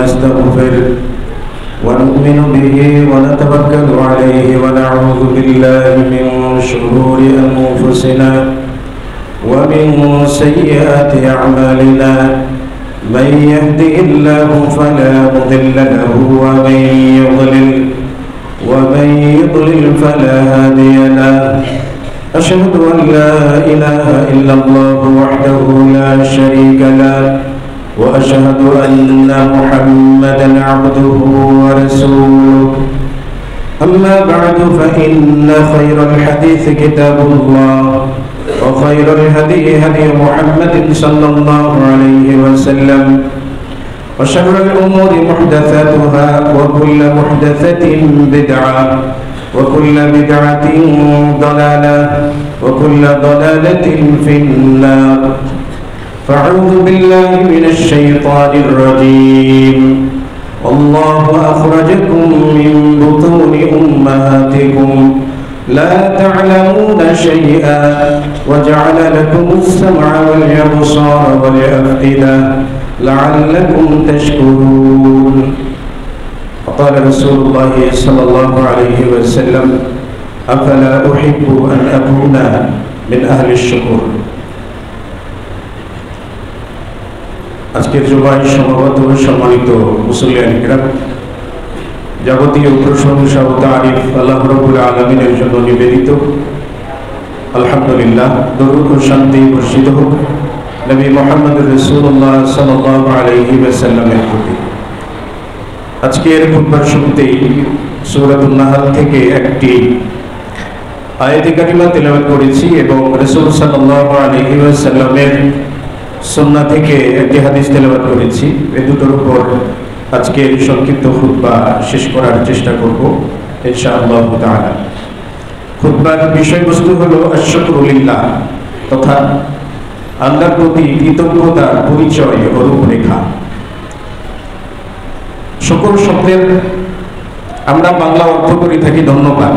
ونستغفره ونؤمن به ونتوكل عليه ونعوذ بالله من شرور أنفسنا ومن سيئات أعمالنا من يهده الله فلا مضل له ومن يضلل فلا هادي له أشهد أن لا إله إلا الله وحده لا شريك له وأشهد أن محمدا عبده ورسوله أما بعد فإن خير الحديث كتاب الله وخير الهدي هدي محمد صلى الله عليه وسلم وشر الأمور محدثاتها وكل محدثة بدعة وكل بدعة ضلالة وكل ضلالة في النار فأعوذ بالله من الشيطان الرجيم والله أخرجكم من بطون أمهاتكم لا تعلمون شيئا وجعل لكم السمع والأبصار والأفئدة لعلكم تشكرون وقال رسول الله صلى الله عليه وسلم أفلا أحب أن أكون من أهل الشكر আজকের জুমায় সমাগত সম্মানিত মুসলিয়ান কিরাম, যাবতীয় প্রশংসা ও তারিফ আল্লাহ রাব্বুল আলামিনের জন্য নিবেদিত। আলহামদুলিল্লাহ, দরুদ ও শান্তি বর্ষিত হোক নবী মুহাম্মদ রাসূলুল্লাহ সাল্লাল্লাহু আলাইহি ওয়াসাল্লামের প্রতি। আজকের খুতবার শুরুতেই সূরাতুন নাহল থেকে একটি আয়াতে কারিমা তেলাওয়াত করেছি এবং রাসূল সাল্লাল্লাহু আলাইহি ওয়াসাল্লামের সুন্নাহ থেকে একটি হাদিস তেলাওয়াত করেছি। এই দুটোর উপর আজকের সংক্ষিপ্ত খুতবা শেষ করার চেষ্টা করব ইনশাআল্লাহ তাআলা। খুতবার বিষয়বস্তু হলো আশ-শুকরু লিল্লাহ, তথা আল্লাহর প্রতি কৃতজ্ঞতার পরিচয় ও রূপরেখা। শুকর শব্দের আমরা বাংলা অর্থ করে থাকি ধন্যবাদ,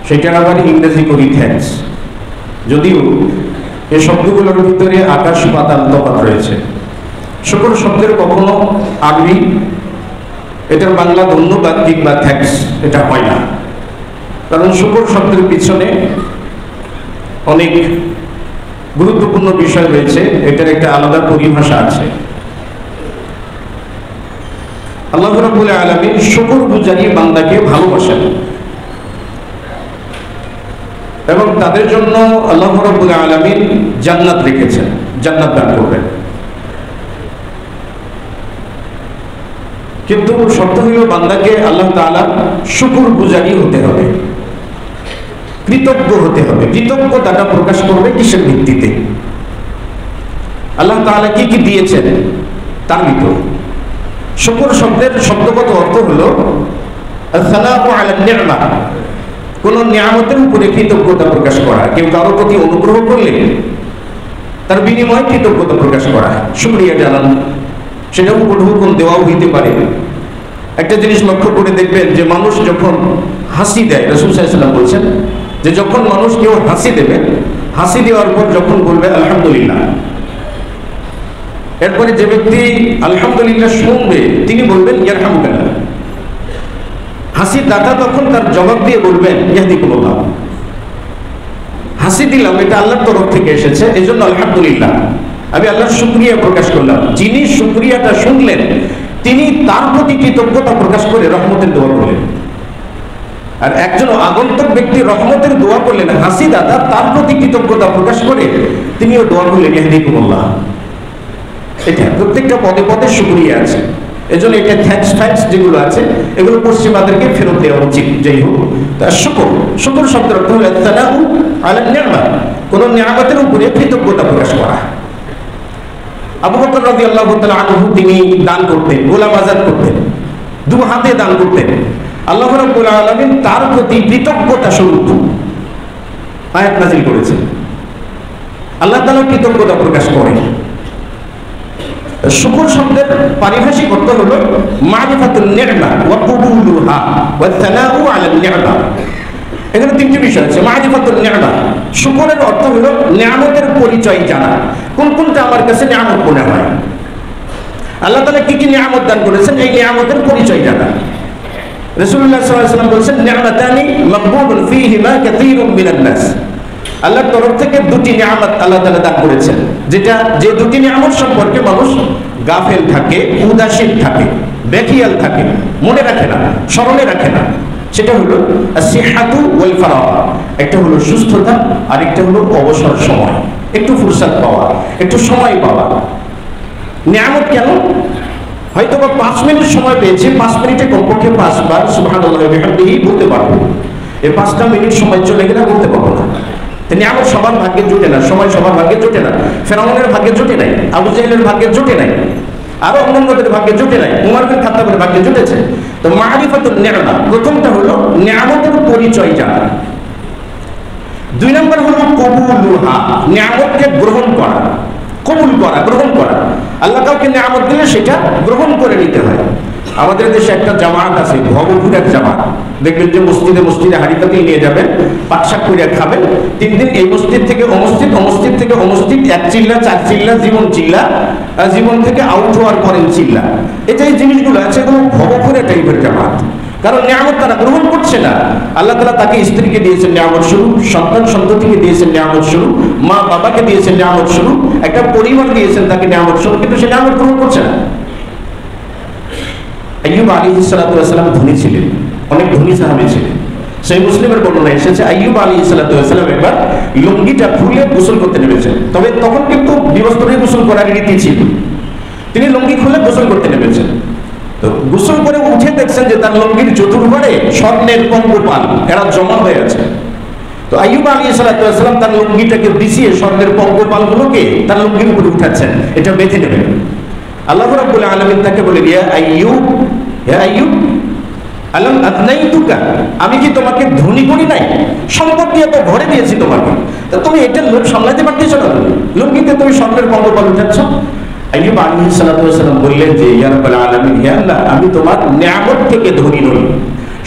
সেটার আবার ইংরেজি করি থ্যাঙ্কস। যদিও এই শব্দগুলোর ভিতরে আকাশ পাতাল তফাৎ রয়েছে। শুকর শব্দের কখনো আরবি এটার বাংলা ধন্যবাদ কিংবা থ্যাঙ্কস এটা হয় না, কারণ শুকর শব্দের পিছনে অনেক গুরুত্বপূর্ণ বিষয় রয়েছে, এটার একটা আলাদা পরিভাষা আছে। আল্লাহ রাব্বুল আলামিন শুকর গুজারি বান্দাকে ভালোবাসেন এবং তাদের জন্য আল্লাহ রাব্বুল আলামিন জান্নাত রেখেছেন, জান্নাত দান করবেন। কিন্তু শর্ত হলো বান্দাকে আল্লাহ তাআলা শুকর গুজারি হতে হবে, কৃতজ্ঞ হতে হবে। কৃতজ্ঞতাটা প্রকাশ করবে কিসের ভিত্তিতে? আল্লাহ তাআলা কি কি দিয়েছেন তার ভিতর। শুকর শব্দের শব্দগত অর্থ হলো আস-সালাতু আলা নি'মা, কোন নিয়ামতের উপরে কৃতজ্ঞতা প্রকাশ করা। কেউ কারো প্রতি অনুগ্রহ করলে তার বিনিময়ে কৃতজ্ঞতা প্রকাশ করা, শুকরিয়া জানানো। সেটা উপঢৌকন দেওয়াও হইতে পারে। একটা জিনিস লক্ষ্য করে দেখবেন যে মানুষ যখন হাসি দেয়, রাসূল সাল্লাল্লাহু আলাইহি ওয়াসাল্লাম বলছেন যে যখন মানুষ কেউ হাসি দেবে, হাসি দেওয়ার পর যখন বলবে আলহামদুলিল্লাহ, এরপরে যে ব্যক্তি আলহামদুলিল্লাহ শুনবে তিনি বলবেন ইয়ারহামুকাল্লাহ। হাসি দাতা তখন তার জবাব দিয়ে বলবেন ইয়াহদিকুমুল্লাহ। হাসি দিলাম, এটা আল্লাহর তরফ থেকে এসেছে, এই জন্য আলহামদুলিল্লাহ, আমি আল্লাহর শুকরিয়া প্রকাশ করলাম। যিনি শুকরিয়াটা শুনলেন তিনি তার প্রতি কৃতজ্ঞতা প্রকাশ করে রহমতের দোয়া করলেন। আর একজন আগন্তুক ব্যক্তি রহমতের দোয়া করলেন, হাসি দাতা তার প্রতি কৃতজ্ঞতা প্রকাশ করে তিনিও দোয়া করলেন ইয়াহদিকুমুল্লাহ। এটা প্রত্যেকটা পদে পদে শুকরিয়া আছে, এজন্য এটা থ্যাঙ্কস যেগুলো আছে এগুলো পশ্চিমাদেরকে ফেরত দেওয়া উচিত। যাই হোক, তা শুকর শব্দের অর্থ হলো আস-সালাতু আলা নি'মা, কোন নিয়ামতের উপরে কৃতজ্ঞতা প্রকাশ করা। আবু বকর রাদিয়াল্লাহু তাআলা আনহু তিনি দান করতেন, গোলাম আযাদ করতেন, দু হাতে দান করতেন। আল্লাহ রাব্বুল আলামিন তার প্রতি কৃতজ্ঞতা স্বরূপ আয়াত নাযিল করেছেন। আল্লাহ তাআলা কৃতজ্ঞতা প্রকাশ করেন। শুকর শব্দের পারিভাষিক অর্থ হলো মারিফাতুন নি'মা ওয়া কুবুলুহা ওয়া সানাউ আলা নি'মা। এখানে তিনটি বিষয় আছে। মারিফাতুন নি'মা, শুকরের অর্থ হলো নিয়ামতের পরিচয় জানা, কোন কোনটা আমার কাছে নিয়ামত মনে হয়। আল্লাহ তাআলা কি কি নিয়ামত দান করেছেন, এই নিয়ামতের পরিচয় জানা। রাসূলুল্লাহ সাল্লাল্লাহু আলাইহি ওয়াসাল্লাম বলেছেন, নি'মাতানি মাগবুবুন ফীহিমা কাসীরুম মিনান নাস। আল্লাহর তরফ থেকে দুটি নিয়ামত আল্লাহ তাআলা দান করেছেন, যে দুটি নিয়ামত সম্পর্কে মানুষ গাফেল থাকে, উদাসীন থাকে, বেখিয়াল থাকে, মনে রাখে না, স্মরণে রাখে না। সেটা হলো আসিহাতু ওয়াল ফারাহ, একটা হলো সুস্থতা, আর একটা হলো অবসর সময়, একটু ফুরসাত পাওয়া, একটু সময় পাওয়া। নিয়ামত কেন? হয়তো বা 5 মিনিট সময় পেয়েছি, 5 মিনিটে কমপক্ষে 5 বার সুবহানাল্লাহি ওয়া বিহামদিহি বলতে পারবো। এই 5টা মিনিট সময় চলে গেলে বলতে পারবো না। নিয়ামত সবার ভাগ্যে জোটে না, সময় সবার ভাগ্যে জোটে না। ফেরাউনের ভাগ্যে জোটে নাই, আবু জাহেলের ভাগ্যে জোটে নাই, আরো অন্যান্যদের ভাগ্যে জোটে নাই, উমর বিন খাত্তাবের ভাগ্যে জুটেছে। তো মারিফাতুন নি'মা, প্রথমটা হলো নিয়ামতের পরিচয় জানা। 2 নম্বর হলো কবুলুহা, নিয়ামতকে গ্রহণ করা, কবুল করা, গ্রহণ করা। আল্লাহ কাউকে নিয়ামত দিলে সেটা গ্রহণ করে নিতে হয়। আমাদের দেশে একটা জামাত আছে, ভবঘুরের জামাত। দেখবেন যে মসজিদে মসজিদে হাঁড়ি পাতিল নিয়ে যাবেন, পাকশাক করে খাবেন। 3 দিন এই মসজিদ থেকে ও মসজিদ, ও মসজিদ থেকে ও মসজিদ, 1 চিল্লা 4 চিল্লা, জীবন চিল্লা, জীবন থেকে আউট হওয়ার পরের চিল্লা। এই যে জিনিসগুলো আছে, এগুলো ভবঘুরে টাইপের জামাত। কারণ নিয়ামত তারা গ্রহণ করছে না। আল্লাহ তাআলা তাকে স্ত্রীকে দিয়েছেন নিয়ামত স্বরূপ, সন্তান সন্ততিকে দিয়েছেন নিয়ামত স্বরূপ, মা বাবাকে দিয়েছেন নিয়ামত স্বরূপ, একটা পরিবার দিয়েছেন তাকে নিয়ামত স্বরূপ, কিন্তু সে নিয়ামত গ্রহণ করছে না। আইয়ুব আলাইহিস সালাতু ওয়াস সালাম ধনী ছিলেন, অনেক ধনী সাহাবী ছিলেন। সেই মুসলিমের বর্ণনা এসেছে আইয়ুব আলাইহিস সালাতু ওয়াস সালাম একবার লুঙ্গিটা খুলে গোসল করতে নেমেছেন। তবে তখন কিন্তু বিবস্ত্রে গোসল করার রীতি ছিল। তিনি লুঙ্গি খুলে গোসল করতে নেমেছেন। তো গোসল করে উঠে দেখছেন যে তার লুঙ্গির চতুর্পাড়ে স্বর্ণের পঙ্গপাল এরা জমা হয়ে আছে। তো আইয়ুব আলাইহিস সালাতু ওয়াস সালাম তার লুঙ্গিটাকে বিছিয়ে স্বর্ণের পঙ্গপালগুলোকে তার লুঙ্গির উপরে উঠাচ্ছেন, এটা বেঁধে নেবেন। আল্লাহ রাব্বুল আলামিন তাকে বলে, ইয়া আইয়ুব, হে আইয়ুব, আলাম আদনাইতুকা, আমি কি তোমাকে ধনী করি নাই? সম্পদ দিয়ে তো ভরে দিয়েছি তোমাকে, তা তুমি এটা লোক সামলাতে পারতেছো না? লুঙ্গিতে তুমি স্বর্ণের পঙ্গপাল উঠাচ্ছ। আইয়ুব আলাইহিস সালাতু ওয়াস সালাম বললেন যে, ইয়া রাব্বুল আলামিন, হে আল্লাহ, আমি তোমার নিয়ামত থেকে ধনী নই।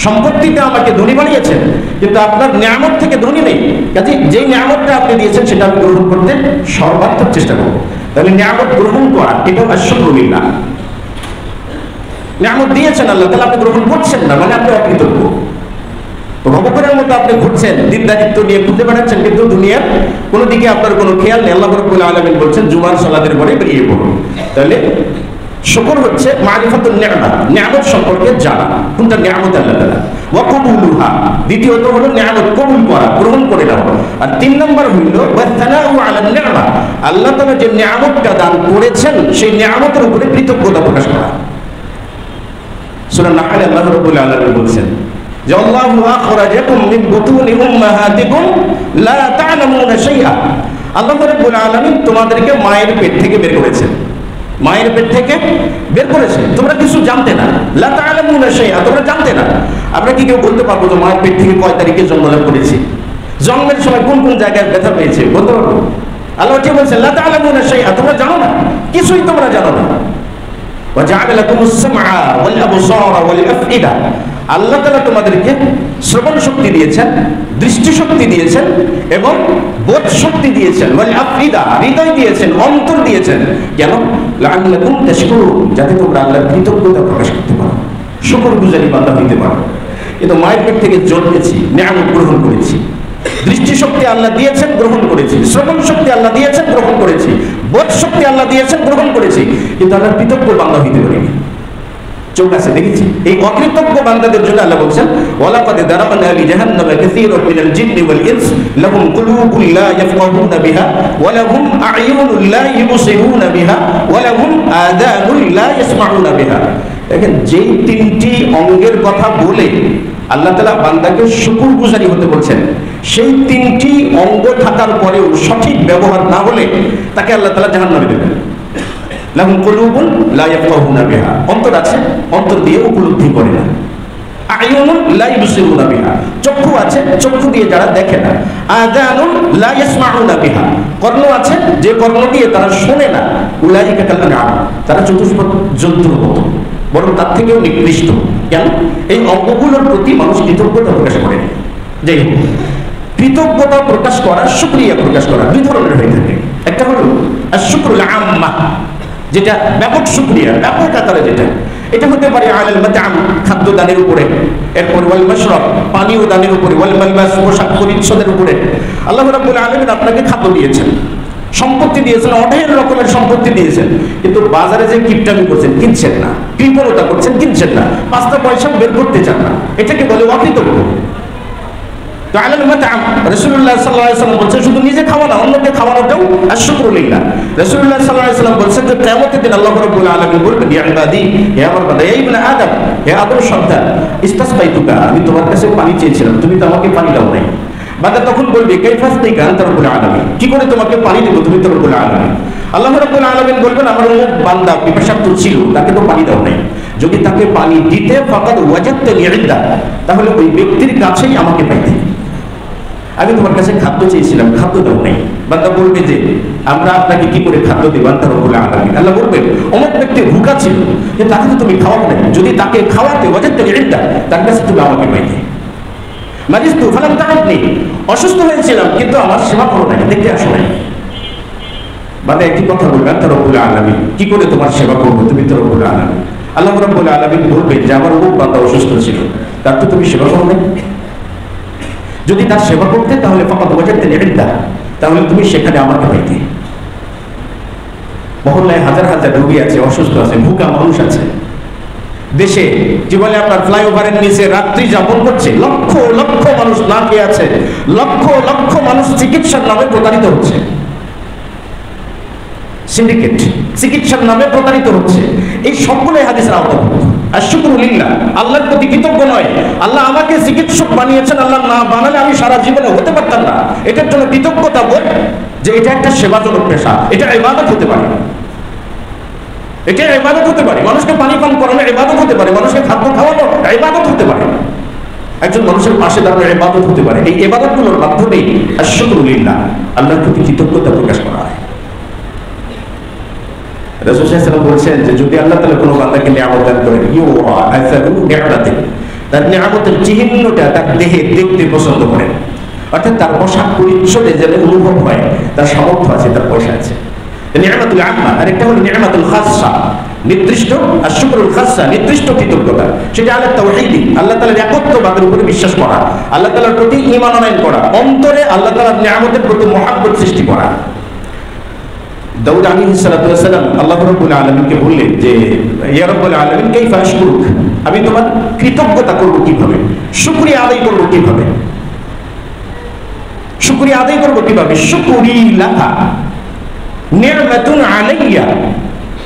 সম্পত্তিতে আমাকে ধনী বানিয়েছেন, কিন্তু আপনার নিয়ামত থেকে ধনী নেই। কাজে যেই নিয়ামতটা আপনি দিয়েছেন সেটা আমি গ্রহণ করতে সর্বাত্মক চেষ্টা করব। তাহলে নিয়ামত গ্রহণ করা, এটাও আশকুরু লিল্লাহ। নিয়ামত দিয়েছেন আল্লাহ, তাহলে আপনি গ্রহণ করছেন না, মানে আপনি অকৃতজ্ঞ। ভবঘুরের মতো আপনি ঘুরছেন, দিন-দায়িত্ব নিয়ে ঘুরতে বেড়াচ্ছেন, কিন্তু দুনিয়ার কোনো দিকে আপনার কোনো খেয়াল নেই। আল্লাহ রাব্বুল আলামিন বলছেন জুমার সালাতের পরে বেরিয়ে পড়ুন। তাহলে শুকর হচ্ছে মারিফাতুন নি'মা, নিয়ামত সম্পর্কে জানা, কোনটা নিয়ামত আল্লাহ তাআলা। ওয়া কবুলুহা, দ্বিতীয়ত হলো নিয়ামত কবুল করা, গ্রহণ করে নেওয়া। আর 3 নম্বর হলো ওয়া সানাউ আলা নি'মা, আল্লাহ তাআলা যে নিয়ামতটা দান করেছেন সেই নিয়ামতের উপরে কৃতজ্ঞতা প্রকাশ করা। সূরা নাহলে আল্লাহ রাব্বুল আলামিন বলেন যে আল্লাহু আখরাজাকুম মিন বুতুনি উম্মাহাতিকুম লা তা'লামুনা শাইআ, আল্লাহ রাব্বুল আলামিন তোমাদেরকে মায়ের পেট থেকে বের করেছেন, মায়ের পেট থেকে বের করেছেন, তোমরা কিছু জানতে না। লা তা'লামুনা শাইআ, তোমরা জানতে না। আমরা কি কেউ বলতে পারবো যে মায়ের পেট থেকে কয় তারিখে জন্মলাভ করেছি, জন্মের সময় কোন কোন জায়গায় ব্যথা পেয়েছে? বলতে পারবো? আল্লাহ কি বলছেন? লা তা'লামুনা শাইআ, তোমরা জানো না, কিছুই তোমরা জানো না। ওয়া জা'আলা লাকুমুস সামআ ওয়াল আবসারা ওয়াল আফইদা, আল্লাহ তাআলা তোমাদেরকে শ্রবণ শক্তি দিয়েছেন, দৃষ্টি শক্তি দিয়েছেন এবং বোধ শক্তি দিয়েছেন, ওয়াল আফইদা, হৃদয় দিয়েছেন, অন্তর দিয়েছেন। কেন? লাআল্লাকুম তাশকুরুন, যাতে তোমরা আল্লাহর কৃতজ্ঞতা প্রকাশ করতে পারো, শুকরগুজারি বান্দা হইতে পারো। কিন্তু মায়ের পেট থেকে জন্মেছি, নিয়ামত গ্রহণ করেছি, দৃষ্টি শক্তি আল্লাহ দিয়েছেন, গ্রহণ করেছি, শ্রবণ শক্তি আল্লাহ দিয়েছেন, গ্রহণ করেছি, বোধ শক্তি আল্লাহ দিয়েছেন, গ্রহণ করেছি, কিন্তু আল্লাহর কৃতজ্ঞ বান্দা হইতে পারিনি। চোখ আছে দেখেছি। এই অকৃতজ্ঞ বান্দাদের জন্য আল্লাহ বলছেন ওয়ালাকাদ দারাবনা লিজাহান্নামা কাসীরাম মিনাল জিন্নি ওয়াল ইনস লাহুম কুলুবুন লা ইয়াফকাহুনা বিহা ওয়া লাহুম আ'য়ুনুন লা ইবসিরুনা বিহা ওয়া লাহুম আযানুন লা ইয়াসমাউনা বিহা। দেখেন, যেই 3টি অঙ্গের কথা বলে আল্লাহ তাআলা বান্দাকে শুকরগুজারি হতে বলছেন, সেই 3টি অঙ্গ থাকার পরেও সঠিক ব্যবহার না হলে তাকে আল্লাহ তাআলা জাহান্নামে দেবেন। লাহুম কুলুবুন লা ইয়াফকাহুনা বিহা, অন্তর আছে, অন্তর দিয়ে উপলব্ধি করে না। আ'য়ুনুন লা ইবসিরুনা বিহা, চক্ষু আছে, চক্ষু দিয়ে যারা দেখে না। আযানুন লা ইয়াসমাউনা বিহা, কর্ণ আছে, যে কর্ণ দিয়ে তারা শোনে না। উলাইকা কাল আনআম, তারা চতুষ্পদ জন্তুর মতো, বরং তার থেকেও নিকৃষ্ট। কেন? এই অঙ্গগুলোর প্রতি মানুষ কৃতজ্ঞতা প্রকাশ করে। যাই হোক, কৃতজ্ঞতা প্রকাশ করা, শুকরিয়া প্রকাশ করা 2 ধরনের হয়ে থাকে। একটা হলো আশ-শুকরুল আম্মা, যেটা ব্যাপক শুকরিয়া, ব্যাপক আকারে যেটা, এটা হতে পারে আলাল মাতআম, খাদ্য দানের উপরে, এরপর ওয়াল মাশরাব, পানীয় দানের উপরে, ওয়াল মালবাস, পোশাক পরিচ্ছদের উপরে। আল্লাহ রাব্বুল আলামিন আপনাকে খাদ্য দিয়েছেন, সম্পত্তি দিয়েছেন, অঢেল রকমের সম্পত্তি দিয়েছেন, কিন্তু বাজারে যে কিপটামি করছেন, কিনছেন না, কৃপণতা করছেন, কিনছেন না, 5টা পয়সা বের করতে চান না, এটাকে বলে অকৃতজ্ঞ। তো আলাল মাতআম, রাসূলুল্লাহ সাল্লাল্লাহু আলাইহি ওয়াসাল্লাম বলেছেন শুধু নিজে খাওয়া না, অন্যকে খাওয়ানোটাও আশ-শুকরু লিল্লাহ। রাসূলুল্লাহ সাল্লাল্লাহু আলাইহি ওয়াসাল্লাম বলেছেন যে কিয়ামতের দিন আল্লাহ রাব্বুল আলামিন বলবেন, ইয়া ইবাদি, হে আমার বান্দা, ইয়া ইবনে আদম, হে আদম সন্তান, ইস্তাসকাইতুকা, আমি তোমার কাছে পানি চেয়েছিলাম, তুমি তো আমাকে পানি দাও নাই। বান্দা তখন বলবে, কাইফাস্তাইকা আনতা রাব্বুল আলামিন, কি করে তোমাকে পানি দেব, তুমি তো রব্বুল আলামিন। আল্লাহ রাব্বুল আলামিন বলবেন, আমার অমুক বান্দা পিপাসার্ত ছিল, তাকে তো পানি দাও নাই। যদি তাকে পানি দিতে ফাকাদ ওয়াজাদতানি ইনদা, তাহলে ওই ব্যক্তির কাছেই আমাকে পাইতে। আমি তোমার কাছে খাদ্য চেয়েছিলাম, খাদ্য দাও নাই। বান্দা বলবে যে আমরা আপনাকে কি করে খাদ্য দেব, আনতা রাব্বুল আলামিন। আল্লাহ বলবেন, অমুক ব্যক্তি ভুকা ছিল, তাকে তো তুমি খাওয়াও নাই, যদি তাকে খাওয়াতে ওয়াজাদতানি ইনদা, তার কাছে তুমি আমাকে পাইতে। মারিস্তু ফালাম তাআদনি, অসুস্থ হয়েছিলাম কিন্তু আমার সেবা করো নাই, দেখতে আসো নাই। বান্দা একই কথা বলবে, আনতা রাব্বুল আলামিন, কি করে তোমার সেবা করবো, তুমি তো রব্বুল আলামিন। আল্লাহ রাব্বুল আলামিন বলবেন যে আমার অমুক বান্দা অসুস্থ ছিল, তার তো তুমি সেবা করো নাই। যদি তার সেবা করতে তাহলে ফাকাদ ওয়াজাদতানি ইনদা, তাহলে তুমি সেখানে আমাকে পাইতে। মহল্লায় হাজার হাজার রোগী আছে, অসুস্থ আছে, ভুকা মানুষ আছে। দেশে জীবনে আপনার ফ্লাইওভারের নিচে রাত্রি যাপন করছে, লক্ষ লক্ষ মানুষ না খেয়ে আছে, লক্ষ লক্ষ মানুষ চিকিৎসার নামে প্রতারিত হচ্ছে, সিন্ডিকেট চিকিৎসার নামে প্রতারিত হচ্ছে। এই সবগুলোই হাদিসের আওতাভুক্ত। আশ-শুকরু লিল্লাহ, আল্লাহর প্রতি কৃতজ্ঞ নয়, আল্লাহ আমাকে চিকিৎসক বানিয়েছেন, আল্লাহ না বানালে আমি সারা জীবনে হতে পারতাম না, এটার জন্য কৃতজ্ঞতা বোধ, যে এটা একটা সেবাজনক পেশা, এটা ইবাদত হতে পারে, এটা ইবাদত হতে পারে। মানুষকে পানি পান করানো ইবাদত হতে পারে, মানুষকে খাদ্য খাওয়ানো ইবাদত হতে পারে, একজন মানুষের পাশে দাঁড়ানো ইবাদত হতে পারে। এই ইবাদতগুলোর মাধ্যমেই আশ-শুকরু লিল্লাহ, আল্লাহর প্রতি কৃতজ্ঞতা প্রকাশ করা হয়। রাসূল সাল্লাল্লাহু আলাইহি ওয়াসাল্লাম বলেছেন যে যদি আল্লাহ তাআলা কোনো বান্দাকে নিয়ামত দান করেন, ইউরা আসারু নি'মাতি, তার নিয়ামতের চিহ্নটা তার দেহে দেখতে পছন্দ করেন, অর্থাৎ তার পোশাক পরিচ্ছদে যেন অনুভব হয় তার সামর্থ্য আছে, তার পয়সা আছে। নি'মাতুল আম্মা, আর একটা হলো নি'মাতুল খাসসা, নির্দিষ্ট, আর শুকরুল খাসসা, নির্দিষ্ট কৃতজ্ঞতা, সেটা আল্লাহ তাওহীদি, আল্লাহ তাআলার একত্ববাদের উপরে বিশ্বাস করা, আল্লাহ তাআলার প্রতি ঈমান আনয়ন করা, অন্তরে আল্লাহ তাআলার নিয়ামতের প্রতি মহব্বত সৃষ্টি করা। দাউদ আলাইহিস সালাতু ওয়াস সালাম আল্লাহ রাব্বুল আলামিনকে বললেন যে ইয়া রাব্বুল আলামিন, কাইফা আশকুরুক, আমি তোমার কৃতজ্ঞতা করব কিভাবে, শুকরিয়া আদায় করব কিভাবে, শুকরিয়া আদায় করব কিভাবে। শুকরি লাকা নি'মাতুন আলাইয়া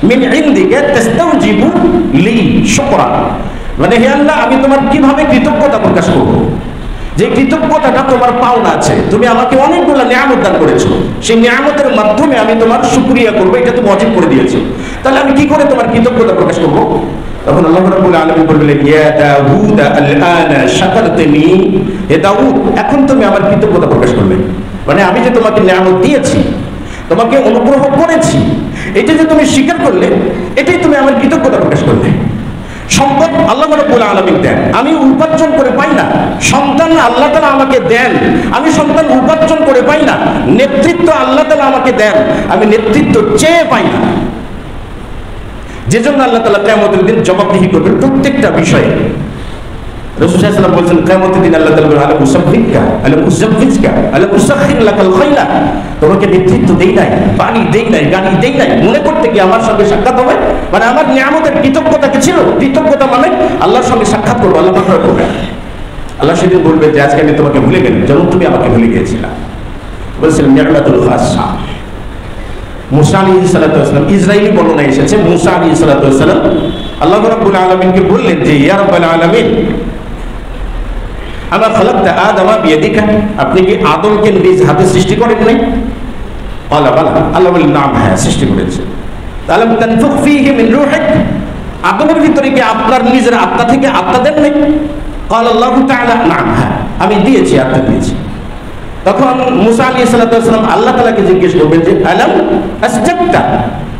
মিন ইনদিকা তাস্তাওজিবু লি শুকরা, মানে হে আল্লাহ, আমি তোমার কিভাবে কৃতজ্ঞতা প্রকাশ করব, যে কৃতজ্ঞতাটা তোমার পাওনা আছে, তুমি আমাকে অনেকগুলো নিয়ামত দান করেছো, সেই নিয়ামতের মাধ্যমে আমি তোমার শুকরিয়া করবো, এটা তুমি ওয়াজিব করে দিয়েছো, তাহলে আমি কি করে তোমার কৃতজ্ঞতা প্রকাশ করব। তখন আল্লাহ রাব্বুল আলামিন বললেন, ইয়া দাউদ আল-আনা শাকারতুনি, হে দাউদ, এখন তুমি আমার কৃতজ্ঞতা প্রকাশ করলে, মানে আমি যে তোমাকে নিয়ামত দিয়েছি, তোমাকে অনুগ্রহ করেছি, এটা যে তুমি স্বীকার করলে, এটাই তুমি আমার কৃতজ্ঞতা প্রকাশ করলে। সম্পদ আল্লাহ রাব্বুল আলামিন দেন, আমি উপার্জন করে পাই না। সন্তান আল্লাহ তাআলা আমাকে দেন, আমি সন্তান উপার্জন করে পাই না। নেতৃত্ব আল্লাহ তাআলা আমাকে দেন, আমি নেতৃত্ব চেয়ে পাই না। যেজন্য আল্লাহ তাআলা কিয়ামতের দিন জবাবদিহি করবেন প্রত্যেকটা বিষয়ে। রাসূল সাল্লাল্লাহু আলাইহি ওয়াসাল্লাম বলেছেন, কিয়ামতের দিন আল্লাহ তাআলা বলবেন, আলা মুসাফফিকা, আলা মুসাফফিজকা, আলা মুসাখির লাকাল খাইলা, তোমাকে নেতৃত্ব দেই নাই, পানি দেই নাই, গাড়ি দেই নাই, মনে করতে কি আমার সঙ্গে সাক্ষাৎ হবে, মানে আমার নিয়ামতের কৃতজ্ঞতা কি ছিল, কৃতজ্ঞতা মানে আল্লাহর সঙ্গে সাক্ষাৎ করবো, আল্লাহ পাক করবে। আল্লাহ সেদিন বলবে যে আজকে আমি তোমাকে ভুলে গেলাম, যেমন তুমি আমাকে ভুলে গিয়েছিলা। বলেছিলাম নি'মাতুল খাসসা। মুসা আলাইহিস সালাতু ওয়াস সালাম, ইসরাইলি বর্ণনা এসেছে, মুসা আলাইহিস সালাতু ওয়াস সালাম আল্লাহ রাব্বুল আলামিনকে বললেন যে ইয়া রাব্বাল আলামিন, আমা খালাকতা আদামা বিয়াদিকা, আপনি কি আদমকে নিজ হাতে সৃষ্টি করেন নাই? ক্বালা বালা, আল্লাহ বললেন নাম, হ্যাঁ সৃষ্টি করেছেন। আলাম তানফুখ ফীহি মিন রূহিক, আদমের ভিতরে কি আপনার নিজের আত্মা থেকে আত্মা দেন নাই? ক্বালা আল্লাহু তাআলা নাম, হ্যাঁ আমি দিয়েছি, আত্মা দিয়েছি। তখন মুসা আলাইহিস সালাতু ওয়াস সালাম আল্লাহ তাআলাকে জিজ্ঞেস করবেন যে আলাম আসজাদতা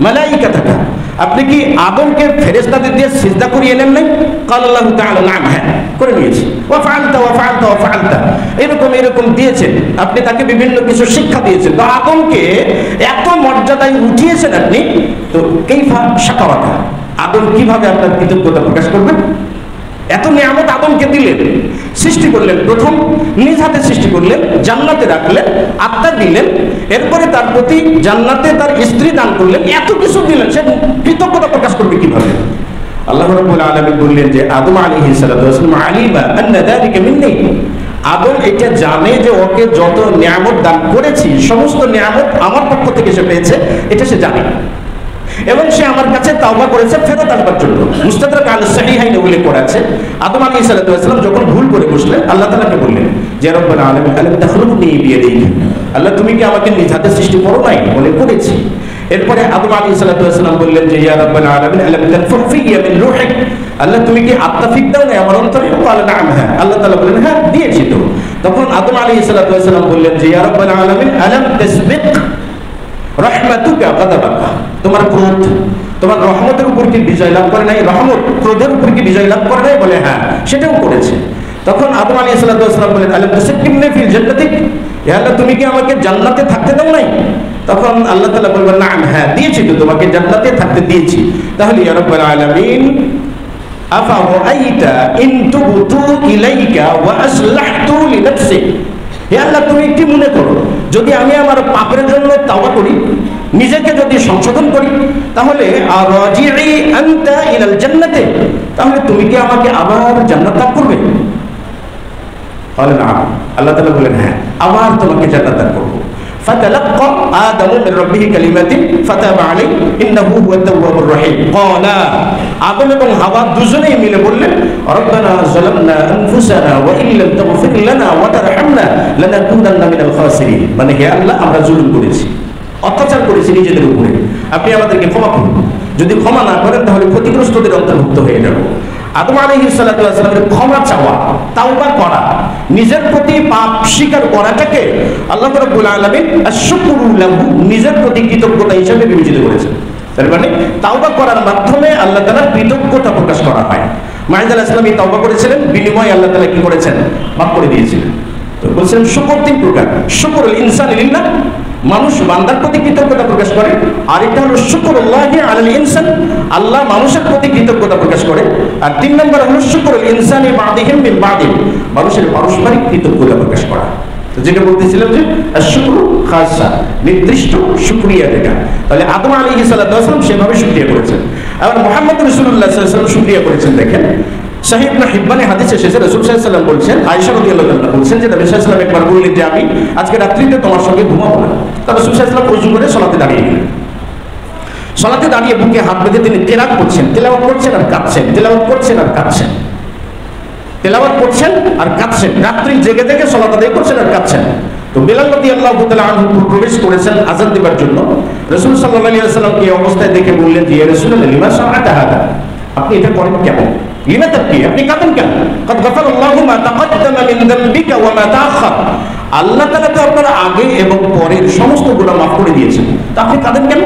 মালাইকাতাকা, আপনি কি আদমকে ফেরেশতাদের দিয়ে সিজদা করিয়ে নেন নাই? ক্বাল আল্লাহু তাআলা নাম, হ্যাঁ করে নিয়েছি। ওয়া ফাআলতা ওয়া ফাআলতা ওয়া ফাআলতা, এরকম দিয়েছেন আপনি, তাকে বিভিন্ন কিছু শিক্ষা দিয়েছেন। তো আদমকে এত মর্যাদায় উঠিয়েছেন আপনি, তো কাইফা শাকারাকা, আদম কিভাবে আপনার কৃতজ্ঞতা প্রকাশ করবেন? এত নিয়ামত আদমকে দিলেন, সৃষ্টি করলেন, প্রথম নিজ হাতে সৃষ্টি করলেন, জান্নাতে রাখলেন, আত্মা দিলেন, এরপরে তার প্রতি জান্নাতে তার স্ত্রী দান করলেন, এত কিছু দিলেন, সে কৃতজ্ঞতা প্রকাশ করবে কিভাবে? আল্লাহ রাব্বুল আলামিন বললেন যে আদম আলাইহিস সালাতু ওয়াস সালাম আলিমা আন্না যালিকা মিন্নি, আদম এটা জানে যে ওকে যত নিয়ামত দান করেছি সমস্ত নিয়ামত আমার পক্ষ থেকে সে পেয়েছে, এটা সে জানে, এবং সে আমার কাছে তাওবা করেছে ফেরত আসবার জন্য। মুস্তাদরাক আল সাহিহাইনে উল্লেখ করা আছে, আদম আলাইহিস সালাতু ওয়াস সালাম যখন ভুল করে বসলেন, আল্লাহ তাআলাকে বললেন যে রব্বুল আলামিন আলাম তাখলুকনি বিয়াদিকা, আল্লাহ তুমি কি আমাকে নিজ হাতে সৃষ্টি করো নাই? বলে করেছি। এরপরে আদম আলাইহিস সালাতু ওয়াস সালাম বললেন যে ইয়া রব্বুল আলামিন আলাম তানফুখ ফিয়া মিন রূহিক, আল্লাহ তুমি কি আত্মা ফিক দাও না আমার অন্তরে? বলে নাম, হ্যাঁ। আল্লাহ তাআলা বললেন হ্যাঁ দিয়েছি তো। তখন আদম আলাইহিস সালাতু ওয়াস সালাম বললেন যে ইয়া রব্বুল আলামিন আলাম তাসবিক রাহমাতুকা গাদাবাকা, তোমার ক্রোধ তোমার রহমতের উপর কি বিজয় লাভ করে নাই? রহমত ক্রোধের উপর কি বিজয় লাভ করে নাই? বলে হ্যাঁ সেটাও করেছে। তখন আদম আলাইহিস সালাতু ওয়াস সালাম বলেন আলাম তাসাক্কিমনি ফিল জান্নাতিক, হে আল্লাহ তুমি কি আমাকে জান্নাতে থাকতে দাও নাই? তখন আল্লাহ তাআলা বলবেন নাম, হ্যাঁ দিয়েছি তো, তোমাকে জান্নাতে থাকতে দিয়েছি। তাহলে ইয়া রাব্বাল আলামিন আফা রাআইতা ইন তুবতু ইলাইকা ওয়া আসলাহতু লিনাফসি, হে আল্লাহ তুমি কি মনে করো যদি আমি আমার পাপের জন্য তাওবা করি, নিজেকে যদি সংশোধন করি, তাহলে রাজিই আনতা ইলাল জান্নাতে, তাহলে তুমি কি আমাকে আবার জান্নাত দান করবে? বলেন না, আল্লাহ তাআলা বলেন হ্যাঁ আবার তোমাকে জান্নাত দান করব। ফাতালাক্কা আদমু মির রাব্বিহি কালিমাতিন ফাতাবা আলাইহি ইন্নাহু হুয়াত তাওয়াবুর রহিম। ক্বালা, আদম এবং হাওয়া দুজনেই মিলে বললেন রব্বানা যালামনা আনফুসানা ওয়া ইল্লাম তাগফির লানা ওয়া তারহামনা লানাকুনান্না মিনাল খাসিরিন, মানে হে আল্লাহ আমরা জুলুম করেছি, অত্যাচার করেছি নিজেদের উপরে, আপনি আমাদেরকে ক্ষমা করুন, যদি ক্ষমা না করেন তাহলে ক্ষতিগ্রস্তদের অন্তর্ভুক্ত হয়ে যাব। আদম আলাইহিস সালাতু ওয়াস সালামের ক্ষমা চাওয়া, তাওবা করা, নিজের প্রতি পাপ স্বীকার করাটাকে আল্লাহ রাব্বুল আলামিন আশ-শুকরু লাহু, নিজের প্রতি কৃতজ্ঞতা হিসেবে বিবেচিত করেছেন। তার মানে তাওবা করার মাধ্যমে আল্লাহ তাআলার কৃতজ্ঞতা প্রকাশ করা হয়। মাইজ আলাইহিস সালাম এই তাওবা করেছিলেন, বিনিময়ে আল্লাহ তাআলা কি করেছেন? মাফ করে দিয়েছিলেন। তো বলছেন শুকর তিন প্রকার, শুকরুল ইনসানি লিল্লাহ, মানুষ বান্দার প্রতি কৃতজ্ঞতা প্রকাশ করে, আর এটা হলো শুকরুল্লাহি আলাল ইনসান, আল্লাহ মানুষের প্রতি কৃতজ্ঞতা প্রকাশ করে, আর তিন নম্বর হলো শুকরুল ইনসানি বাদিহিম মিন বাদিহ, মানুষের পারস্পরিক কৃতজ্ঞতা প্রকাশ করা। তো যেটা বলতেছিলাম যে আশ-শুকরু খাসা, নির্দিষ্ট শুকরিয়া যেটা, তাহলে আদম আলাইহিস সালাতু ওয়াস সালাম সেভাবে শুকরিয়া করেছেন। আর মুহাম্মদ রাসূলুল্লাহ সাল্লাল্লাহু আলাইহি ওয়াসাল্লাম শুকরিয়া করেছেন। দেখেন সহিহ ইবনে হিব্বানে হাদিসে এসেছে, রাসূল সাল্লাল্লাহু আলাইহি ওয়াসাল্লাম বলছেন, আয়েশা রাদিয়াল্লাহু তাআলা বলছেন যে নবী সাল্লাল্লাহু আলাইহি ওয়াসাল্লাম একবার বললেন যে আমি আজকে রাত্রিতে তোমার সঙ্গে ঘুমাবো না। তবে রাসূল সাল্লাল্লাহু আলাইহি ওয়াসাল্লাম ওযু করে সালাতে দাঁড়িয়ে গেলেন। সালাতে দাঁড়িয়ে বুকে হাত বেঁধে তিনি তেলাওয়াত করছেন, তেলাওয়াত করছেন আর কাঁদছেন, তেলাওয়াত করছেন আর কাঁদছেন, তেলাওয়াত করছেন আর কাঁদছেন, রাত্রি জেগে জেগে সালাত আদায় করছেন আর কাঁদছেন। তো বিলাল রাদিয়াল্লাহু তাআলা আনহু প্রবেশ করেছেন আযান দেবার জন্য। রাসূল সাল্লাল্লাহু আলাইহি ওয়াসাল্লাম এই অবস্থায় দেখে বললেন যে ইয়া রাসূলুল্লাহ লিমা সাআতা হাদা, আপনি এটা করেন কেন? লিমা তাবকি, আপনি কাঁদেন কেন? কদ গাফারাল্লাহু মা তাকাদ্দামা মিন যামবিকা ওয়া মা তাআখার, আল্লাহ তাআলা তো আপনার আগে এবং পরের সমস্ত গুনাহ মাফ করে দিয়েছেন, তা আপনি কাঁদেন কেন?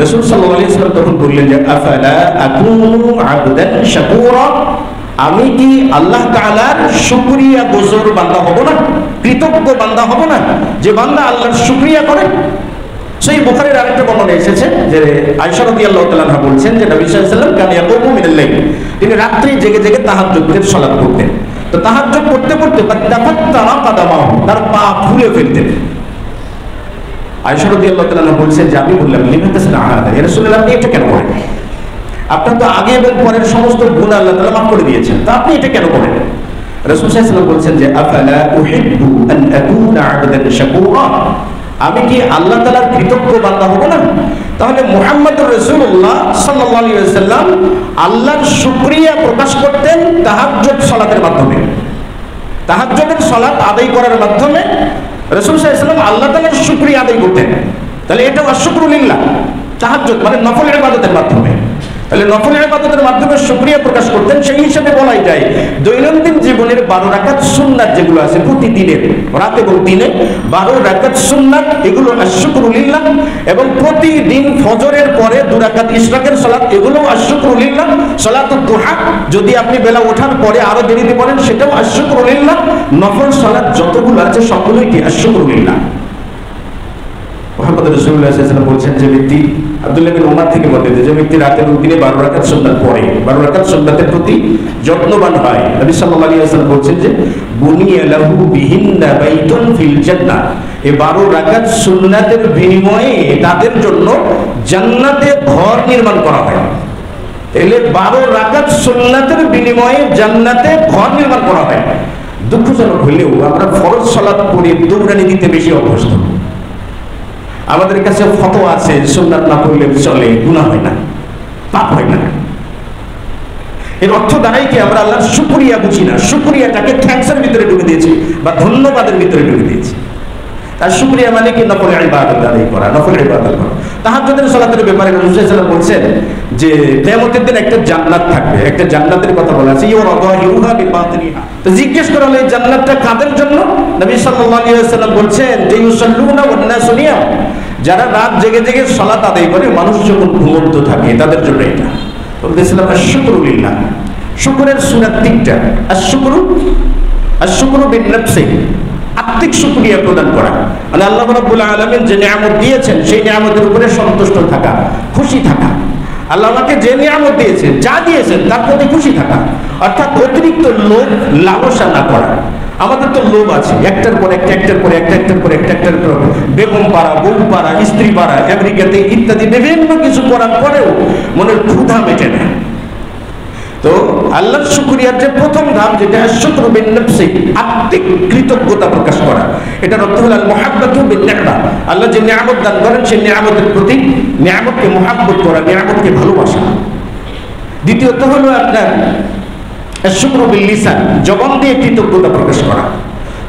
রাসূল সাল্লাল্লাহু আলাইহি ওয়াসাল্লাম তখন বললেন যে আফালা আকুনু আবদান শাকুরা, আমি কি আল্লাহ তাআলার শুকরিয়া গুজার বান্দা হব না, কৃতজ্ঞ বান্দা হব না, যে বান্দা আল্লাহর শুকরিয়া করে? সেই বুখারীর আরেকটা বর্ণনা এসেছে যে আয়েশা রাদিয়াল্লাহু তাআলা আনহা বলছেন যে নবী সাল্লাল্লাহু আলাইহি ওয়াসাল্লাম কানা ইয়াকুমু মিনাল লাইল, তিনি রাত্রি জেগে জেগে তাহাজ্জুদের সালাত করতেন। তো তাহাজ্জুদ করতে করতে তাফাত্তারা কাদামাহু, তার পা ফুলে ফেলতেন। আয়েশা রাদিয়াল্লাহু তাআলা আনহা বলছেন যে আমি বললাম লিমা তাসনা হাদা, ইয়া রাসূলুল্লাহ আপনি এটা কেন করেন? আপনার তো আগে এবং পরের সমস্ত গুনাহ আল্লাহ তাআলা মাফ করে দিয়েছেন, তা আপনি এটা কেন করেন? রাসূল সাল্লাল্লাহু আলাইহি ওয়াসাল্লাম বলছেন যে আফালা উহিব্বু আন আকুনা আবদান শাকুরা, আমি কি আল্লাহ তাআলার কৃতজ্ঞ বান্দা হব না? তাহলে মুহাম্মদুর রাসূলুল্লাহ সাল্লাল্লাহু আলাইহি ওয়াসাল্লাম আল্লাহর শুকরিয়া প্রকাশ করতেন তাহাজ্জুদ সালাতের মাধ্যমে। তাহাজ্জুদের সালাত আদায় করার মাধ্যমে রাসূল সাল্লাল্লাহু আলাইহি ওয়াসাল্লাম আল্লাহ তাআলার শুকরিয়া আদায় করতেন। তাহলে এটা আশ-শুকরু লিল্লাহ, তাহাজ্জুদ মানে নফল ইবাদতের মাধ্যমে। তাহলে নফল ইবাদতের মাধ্যমে শুকরিয়া প্রকাশ করতেন। সেই হিসাবে বলাই যায় দৈনন্দিন জীবনের 12 রাকাত সুন্নাত যেগুলো আছে প্রতিদিনের রাত এবং দিনে 12 রাকাত সুন্নাত, এগুলো আশ-শুকরু লিল্লাহ। এবং প্রতিদিন ফজরের পরে 2 রাকাত ইশরাকের সালাত, এগুলো আশ-শুকরু লিল্লাহ। সালাতুদ দুহা যদি আপনি বেলা ওঠার পরে আরো দেরিতে পড়েন, সেটাও আশ-শুকরু লিল্লাহ। নফল সালাত যতগুলো আছে সবগুলোই কি আশ-শুকরু লিল্লাহ। মুহাম্মদ রাসূলুল্লাহ সাল্লাল্লাহু আলাইহি ওয়াসাল্লাম বলছেন যে ব্যক্তি, আব্দুল্লাহ বিন উমর থেকে বর্ণিত, যে ব্যক্তি রাতে এবং দিনে 12 রাকাত সুন্নাত পড়ে, 12 রাকাত সুন্নাতের প্রতি যত্নবান হয়, নবী সাল্লাল্লাহু আলাইহি ওয়াসাল্লাম বলছেন যে বুনিয়া লাহু বিহিন্না বাইতুন ফিল জান্নাহ, এই 12 রাকাত সুন্নাতের বিনিময়ে তাদের জন্য জান্নাতে ঘর নির্মাণ করা হয়। তাহলে 12 রাকাত সুন্নাতের বিনিময়ে জান্নাতে ঘর নির্মাণ করা হয়। দুঃখজনক হলেও আমরা ফরজ সালাত পড়ে দৌড়ানি দিতে বেশি অভ্যস্ত। আমাদের কাছে ফতোয়া আছে সুন্নাত না পড়লে চলে, গুনাহ হয় না, পাপ হয় না। এর অর্থ দাঁড়ায় কি আমরা আল্লাহর শুকরিয়া বুঝি না, শুকরিয়াটাকে থ্যাঙ্কসের ভিতরে ঢুকে দিয়েছি বা ধন্যবাদের ভিতরে ঢুকে দিয়েছি। তার শুকরিয়া মানে কি নফল ইবাদত আদায় করা, নফল ইবাদত করা। তাহাজ্জুদের সালাতের ব্যাপারে রাসূল সাল্লাল্লাহু আলাইহি ওয়াসাল্লাম বলছেন যে কিয়ামতের দিন একটা জান্নাত থাকবে, একটা জান্নাতের কথা বলা আছে, ইউরাদাহিরুহা বিবাতিনিহা। তো জিজ্ঞেস করা হলো এই জান্নাতটা কাদের জন্য? নবী সাল্লাল্লাহু আলাইহি ওয়াসাল্লাম বলছেন যে ইউসাল্লুনা ওয়ান নাসু নিয়াম, যারা রাত জেগে জেগে সালাত আদায় করে, মানুষ যখন ঘুমন্ত থাকে তাদের জন্য এটা। বলতেছিলাম আশ-শুকরু লিল্লাহ, শুকরের সুন্নাত 3টা। আশ-শুকরু বিন নাফসি, আত্মিক শুকরিয়া প্রদান করা, মানে আল্লাহ রাব্বুল আলামিন যে নিয়ামত দিয়েছেন সেই নিয়ামতের উপরে সন্তুষ্ট থাকা, খুশি থাকা। আল্লাহ আমাকে যে নিয়ামত দিয়েছেন, যা দিয়েছেন তার প্রতি খুশি থাকা, অর্থাৎ অতিরিক্ত লোভ লালসা না করা। আমাদের তো লোভ আছে, একটার পর একটা, একটার পর একটা, একটার পর একটা, একটার পর বেগম পাড়া, বউ পাড়া, স্ত্রী পাড়া, আমেরিকাতে ইত্যাদি বিভিন্ন কিছু করার পরেও মনের ক্ষুধা মেটে না। তো আল্লাহর শুকরিয়ার যে প্রথম ধাপ, যেটা আশ-শুকরু বিন নাফসি, আত্মিক কৃতজ্ঞতা প্রকাশ করা, এটার অর্থ হলো আল মুহাব্বাতু বিন নি'মা, আল্লাহ যে নিয়ামত দান করেন সেই নিয়ামতের প্রতি নিয়ামতকে মুহাব্বত করা, নিয়ামতকে ভালোবাসা। দ্বিতীয়ত হলো আপনার আশ-শুকরু বিল লিসান, জবান দিয়ে কৃতজ্ঞতা প্রকাশ করা।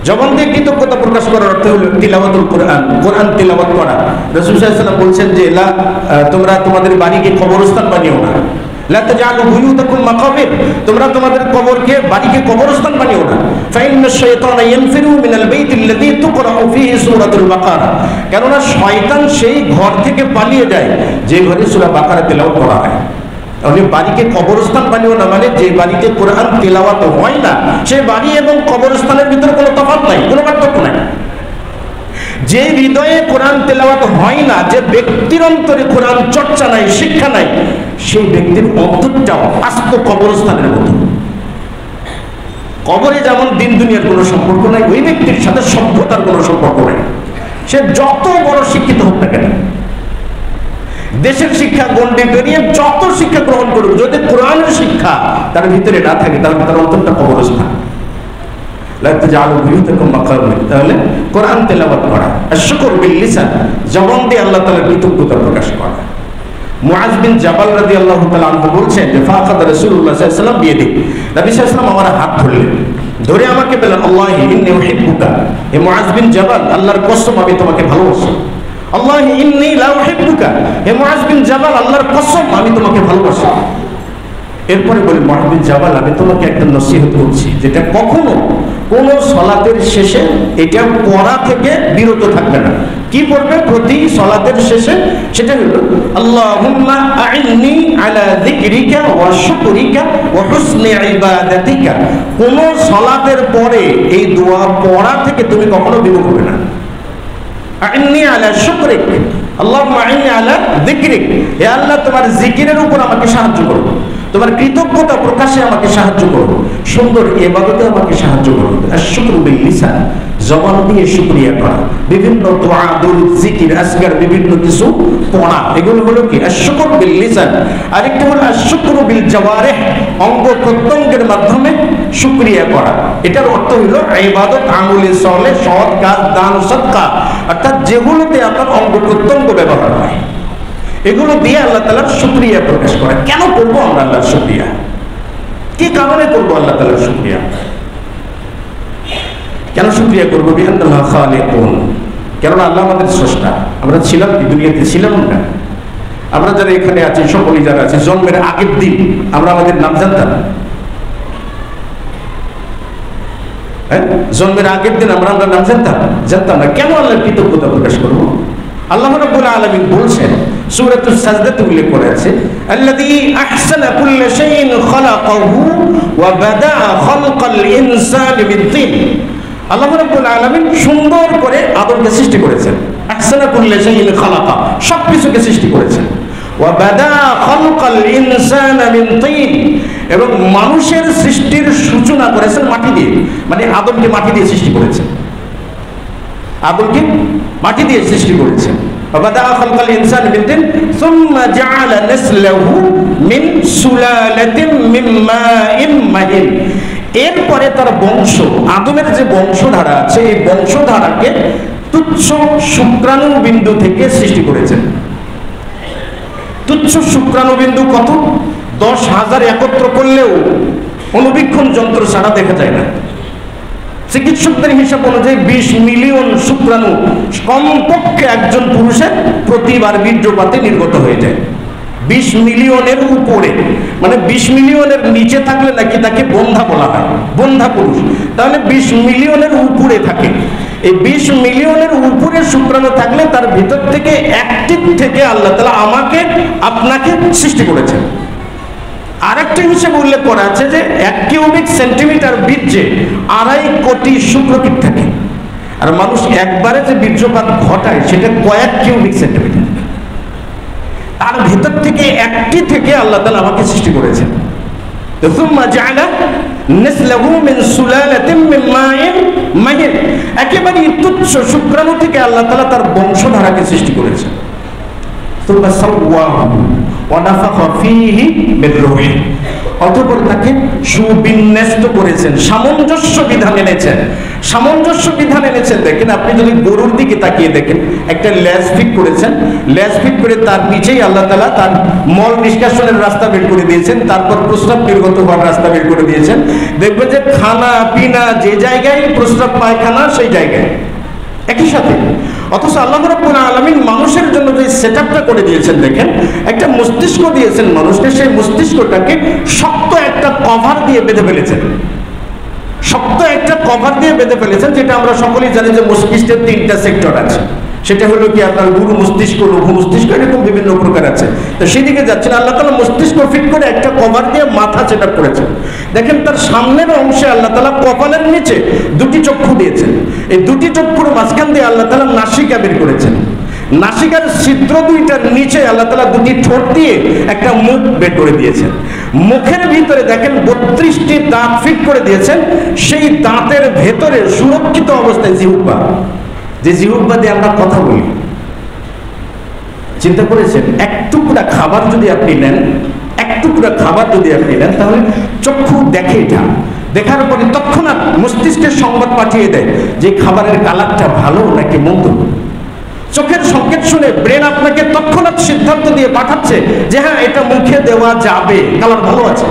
জবান দিয়ে কৃতজ্ঞতা প্রকাশ করার অর্থ হলো তিলাওয়াতুল কোরআন, কোরআন তিলাওয়াত করা। রাসূল সাল্লাল্লাহু আলাইহি ওয়াসাল্লাম বলছেন যে তোমরা তোমাদের বাড়িকে কবরস্থান বানিও না, লা তাজআলু বুয়ুতাকুম মাকাবির, তোমরা তোমাদের কবরকে, বাড়িকে কবরস্থান বানিও না। ফাইন্না শাইতানা ইয়ানফিরু মিনাল বাইতিল্লাযী তুকরাউ ফীহি সূরাতুল বাকারা, কেননা শয়তান সেই ঘর থেকে পালিয়ে যায় যে ঘরে সূরা বাকারা তেলাওয়াত করা হয়। তাহলে বাড়িকে কবরস্থান বানিও না মানে যে বাড়িতে কোরআন তেলাওয়াত হয় না, সেই বাড়ি এবং কবরস্থানের ভিতরে কোনো তফাৎ নাই, কোনো পার্থক্য নাই। যে হৃদয়ে কোরআন তেলাওয়াত হয় না, যে ব্যক্তির অন্তরে কোরআন চর্চা নাই, শিক্ষা নাই, সেই ব্যক্তির অন্তরটাও আস্ত কবরস্থানের মতো। কবরে যেমন দিন দুনিয়ার কোনো সম্পর্ক নাই, ওই ব্যক্তির সাথে সভ্যতার কোনো সম্পর্ক নাই। সে যত বড় শিক্ষিত হোক না কেন, দেশের শিক্ষা গণ্ডি পেরিয়ে যত শিক্ষা গ্রহণ করুক, যদি কোরআনের শিক্ষা তার ভিতরে না থাকে তাহলে তার অন্তরটা কবরস্থান। তাহলে কোরআন তেলাওয়াত করা, আশ-শুকরু বিল লিসান, জবান দিয়ে আল্লাহ তাআলার কৃতজ্ঞতা প্রকাশ করা। মুআজ বিন জাবাল রাদিয়াল্লাহু তাআলা আনহু বলছেন যে ফাকাদ রাসূলুল্লাহ সাল্লাল্লাহু আলাইহি ওয়াসাল্লাম বিয়াদি, নবী সাল্লাল্লাহু আলাইহি ওয়াসাল্লাম আমার হাত ধরলেন, ধরে আমাকে বললেন আল্লাহি ইন্নী উহিব্বুকা, হে মুআজ বিন জাবাল, আল্লাহর কসম আমি তোমাকে ভালোবাসি। আল্লাহি ইন্নী লা উহিব্বুকা, হে মুআজ বিন জাবাল, আল্লাহর কসম আমি তোমাকে ভালোবাসি। এরপরে বলি মুআজ বিন জাবাল, আমি তোমাকে একটা নসিহত করছি, যেটা কখনো কোন সালাতের শেষে এটা পড়া থেকে বিরত থাকবে না। কি পড়বে প্রতি সালাতের শেষে? সেটা হলো আল্লাহুম্মা আইন্নি আলা যিকরিকা ওয়া শুকরিকা ওয়া হুসনি ইবাদাতিকা। কোন সালাতের পরে এই দোয়া পড়া থেকে তুমি কখনো বিরত হবে না। আইন্নি আলা শুকরিক, আল্লাহুম্মা আইন্নি আলা যিকরিক, হে আল্লাহ তোমার জিকিরের উপর আমাকে সাহায্য করো, তোমার কৃতজ্ঞতা প্রকাশে আমাকে সাহায্য করো, সুন্দর ইবাদতে আমাকে সাহায্য করো। আশ-শুকরু বিল লিসান, জবান দিয়ে শুকরিয়া করা, বিভিন্ন দোয়া, দুরূদ, জিকির, আজকার বিভিন্ন কিছু পড়া, এগুলো হলো কি আশ-শুকরু বিল লিসান। আরেকটা হলো আশ-শুকরু বিল জাওয়ারিহ, অঙ্গ প্রত্যঙ্গের মাধ্যমে শুকরিয়া করা। এটার অর্থ হলো ইবাদত, আমলে সালেহ, সৎ কাজ, দান, সদকা, অর্থাৎ যেগুলোতে আপনার অঙ্গ প্রত্যঙ্গ ব্যবহার হয়, এগুলো দিয়ে আল্লাহ তাআলার শুকরিয়া প্রকাশ করা। কেন করবো আমরা আল্লাহর শুকরিয়া? কি কারণে করবো আল্লাহ তাআলার শুকরিয়া? কেন শুকরিয়া করবো? বিআন্নাল্লাহ খালিকুন, কেননা আল্লাহ আমাদের স্রষ্টা। আমরা ছিলাম কি দুনিয়াতে? ছিলাম না। আমরা যারা এখানে আছি, সকলেই যারা আছে, জন্মের আগের দিন আমরা আমাদের নাম জানতাম? জন্মের আগের দিন আমরা নাম জানতাম না। কেন আল্লাহর কৃতজ্ঞতা প্রকাশ করব? আল্লাহ রাব্বুল আলামিন বলছেন, সূরাতুস সাজদাতে উল্লেখ করা আছে, আল্লাযী আহসানা কুল্লা শাইইন খালাকাহু ওয়া বাদাআ খালকাল ইনসানি মিন তিন। আল্লাহ রাব্বুল আলামিন সুন্দর করে আদমকে সৃষ্টি করেছেন। আহসানা কুল্লা শাইইন খালাকা, সবকিছুকে সৃষ্টি করেছেন। ওয়া বাদাআ খালকাল ইনসানি মিন তিন, এবং মানুষের সৃষ্টির সূচনা করেছেন মাটি দিয়ে, মানে আদমকে মাটি দিয়ে সৃষ্টি করেছেন। আদমকে মাটি দিয়ে সৃষ্টি করেছেন। وبدأ خلق الإنسان من طين ثم جعل نسله من سلالة من ماء مهين। এরপরে তার বংশ, আদমের যে বংশধারা আছে, এই বংশধারাকে তুচ্ছ শুক্রাণু বিন্দু থেকে সৃষ্টি করেছেন। তুচ্ছ শুক্রাণু বিন্দু কত? 10,000 একত্র করলেও অনুবীক্ষণ যন্ত্র ছাড়া দেখা যায় না। চিকিৎসকদের হিসাব অনুযায়ী 20 মিলিয়ন শুক্রাণু কমপক্ষে একজন পুরুষের প্রতিবার বীর্যপাতে নির্গত হয়ে যায়। 20 মিলিয়নের উপরে, মানে 20 মিলিয়নের নিচে থাকলে নাকি তাকে বন্ধা বলা হয়, বন্ধা পুরুষ। তাহলে 20 মিলিয়নের উপরে থাকে। এই 20 মিলিয়নের উপরে শুক্রাণু থাকলে তার ভিতর থেকে একটি থেকে আল্লাহ তাআলা আমাকে আপনাকে সৃষ্টি করেছেন। আরেকটা হিসেবে উল্লেখ করা আছে যে 1 কিউবিক সেন্টিমিটার বীর্যে 2.5 কোটি শুক্রকীট থাকে। আর মানুষ একবারে যে বীর্যপাত ঘটায় সেটা কয়েক কিউবিক সেন্টিমিটার। তার ভেতর থেকে একটি থেকে আল্লাহ তাআলা আমাকে সৃষ্টি করেছেন। ثم جعل نسله من سلالة من ماء مهين, একেবারে তুচ্ছ শুক্রাণু থেকে আল্লাহ তাআলা তার বংশধারাকে সৃষ্টি করেছেন। ثم سواه ونفخ فيه من روحه, অতঃপর তাকে সুবিন্যস্ত করেছেন, সামঞ্জস্য বিধান এনেছেন। সামঞ্জস্য বিধান এনেছেন দেখেন, আপনি যদি গরুর দিকে তাকিয়ে দেখেন, একটা লেজ ফিট করেছেন, লেজ ফিট করে তার নিচেই আল্লাহ তাআলা তার মল নিষ্কাশনের রাস্তা বের করে দিয়েছেন, তারপর প্রস্রাব নির্গত হওয়ার রাস্তা বের করে দিয়েছেন। দেখবেন যে খানা পিনা যে জায়গায়, প্রস্রাব পায়খানা সেই জায়গায় একই সাথে। অথচ আল্লাহ রাব্বুল আলামিন মানুষের জন্য যে সেটআপটা করে দিয়েছেন দেখেন, একটা মস্তিষ্ক দিয়েছেন মানুষকে, সেই মস্তিষ্কটাকে শক্ত একটা কভার দিয়ে বেঁধে ফেলেছেন। শক্ত একটা কভার দিয়ে বেঁধে ফেলেছেন, যেটা আমরা সকলেই জানি যে মস্তিষ্কের 3টা সেক্টর আছে। সেটা হলো কি আপনার গুরু মস্তিষ্ক, লঘু মস্তিষ্ক, এরকম বিভিন্ন প্রকার আছে। তো সেদিকে যাচ্ছেন, আল্লাহ তাআলা মস্তিষ্ক ফিট করে একটা কভার দিয়ে মাথা সেটআপ করেছেন। দেখেন তার সামনের অংশে আল্লাহ তাআলা কপালের নিচে 2টি চক্ষু দিয়েছেন। এই 2টি চক্ষুর মাঝখান দিয়ে আল্লাহ তাআলা নাসিকা বের করেছেন। নাসিকার ছিদ্র 2টার নিচে আল্লাহ তাআলা 2টি ঠোঁট দিয়ে একটা মুখ বের করে দিয়েছেন। মুখের ভিতরে দেখেন 32টি দাঁত ফিট করে দিয়েছেন। সেই দাঁতের ভেতরে সুরক্ষিত অবস্থায় জিহ্বা, যে জিহ্বা দিয়ে আমরা কথা বলি। চিন্তা করেছেন, এক টুকরা খাবার যদি আপনি নেন, এক টুকরা খাবার যদি আপনি নেন, তাহলে চক্ষু দেখে, এটা দেখার পরে তৎক্ষণাৎ মস্তিষ্কের সংবাদ পাঠিয়ে দেয় যে খাবারের কালারটা ভালো নাকি মন্দ। চোখের সংকেত শুনে ব্রেন আপনাকে তৎক্ষণাৎ সিদ্ধান্ত দিয়ে পাঠাচ্ছে যে হ্যাঁ এটা মুখে দেওয়া যাবে, কালার ভালো আছে।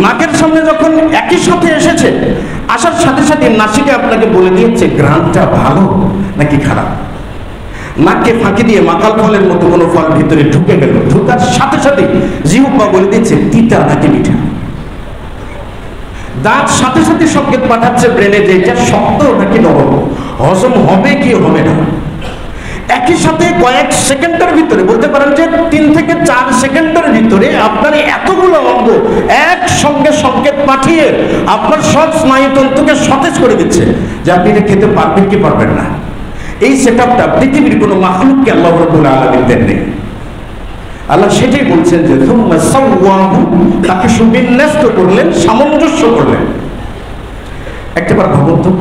নাকের সামনে যখন একই সাথে এসেছে, আসার সাথে সাথে নাসিকা আপনাকে বলে দিয়েছে ঘ্রাণটা ভালো নাকি খারাপ। নাককে ফাঁকি দিয়ে মাকাল ফলের মতো কোনো ফল ভিতরে ঢুকে গেল, ঢুকার সাথে সাথে জিহ্বা বলে দিচ্ছে তিতা নাকি মিঠা। দাঁত সাথে সাথে সংকেত পাঠাচ্ছে ব্রেনে যে এটা শক্ত নাকি নরম, হজম হবে কি হবে না। একই সাথে কয়েক সেকেন্ডের ভিতরে, বলতে পারেন যে 3 থেকে 4 সেকেন্ডের ভিতরে আপনার এতগুলো অঙ্গ একসঙ্গে সংকেত পাঠিয়ে আপনার সব স্নায়ুতন্ত্রকে সতেজ করে দিচ্ছে যে আপনি এটা খেতে পারবেন কি পারবেন না। এই সেটআপটা পৃথিবীর কোনো মাখলুককে আল্লাহ রাব্বুল আলামিন দেননি। আল্লাহ সেটাই বলছেন যে সুম্মা সাওয়াহু, তাকে সুবিন্যস্ত করলেন, সামঞ্জস্য করলেন। একটাবার ভাবুন তো,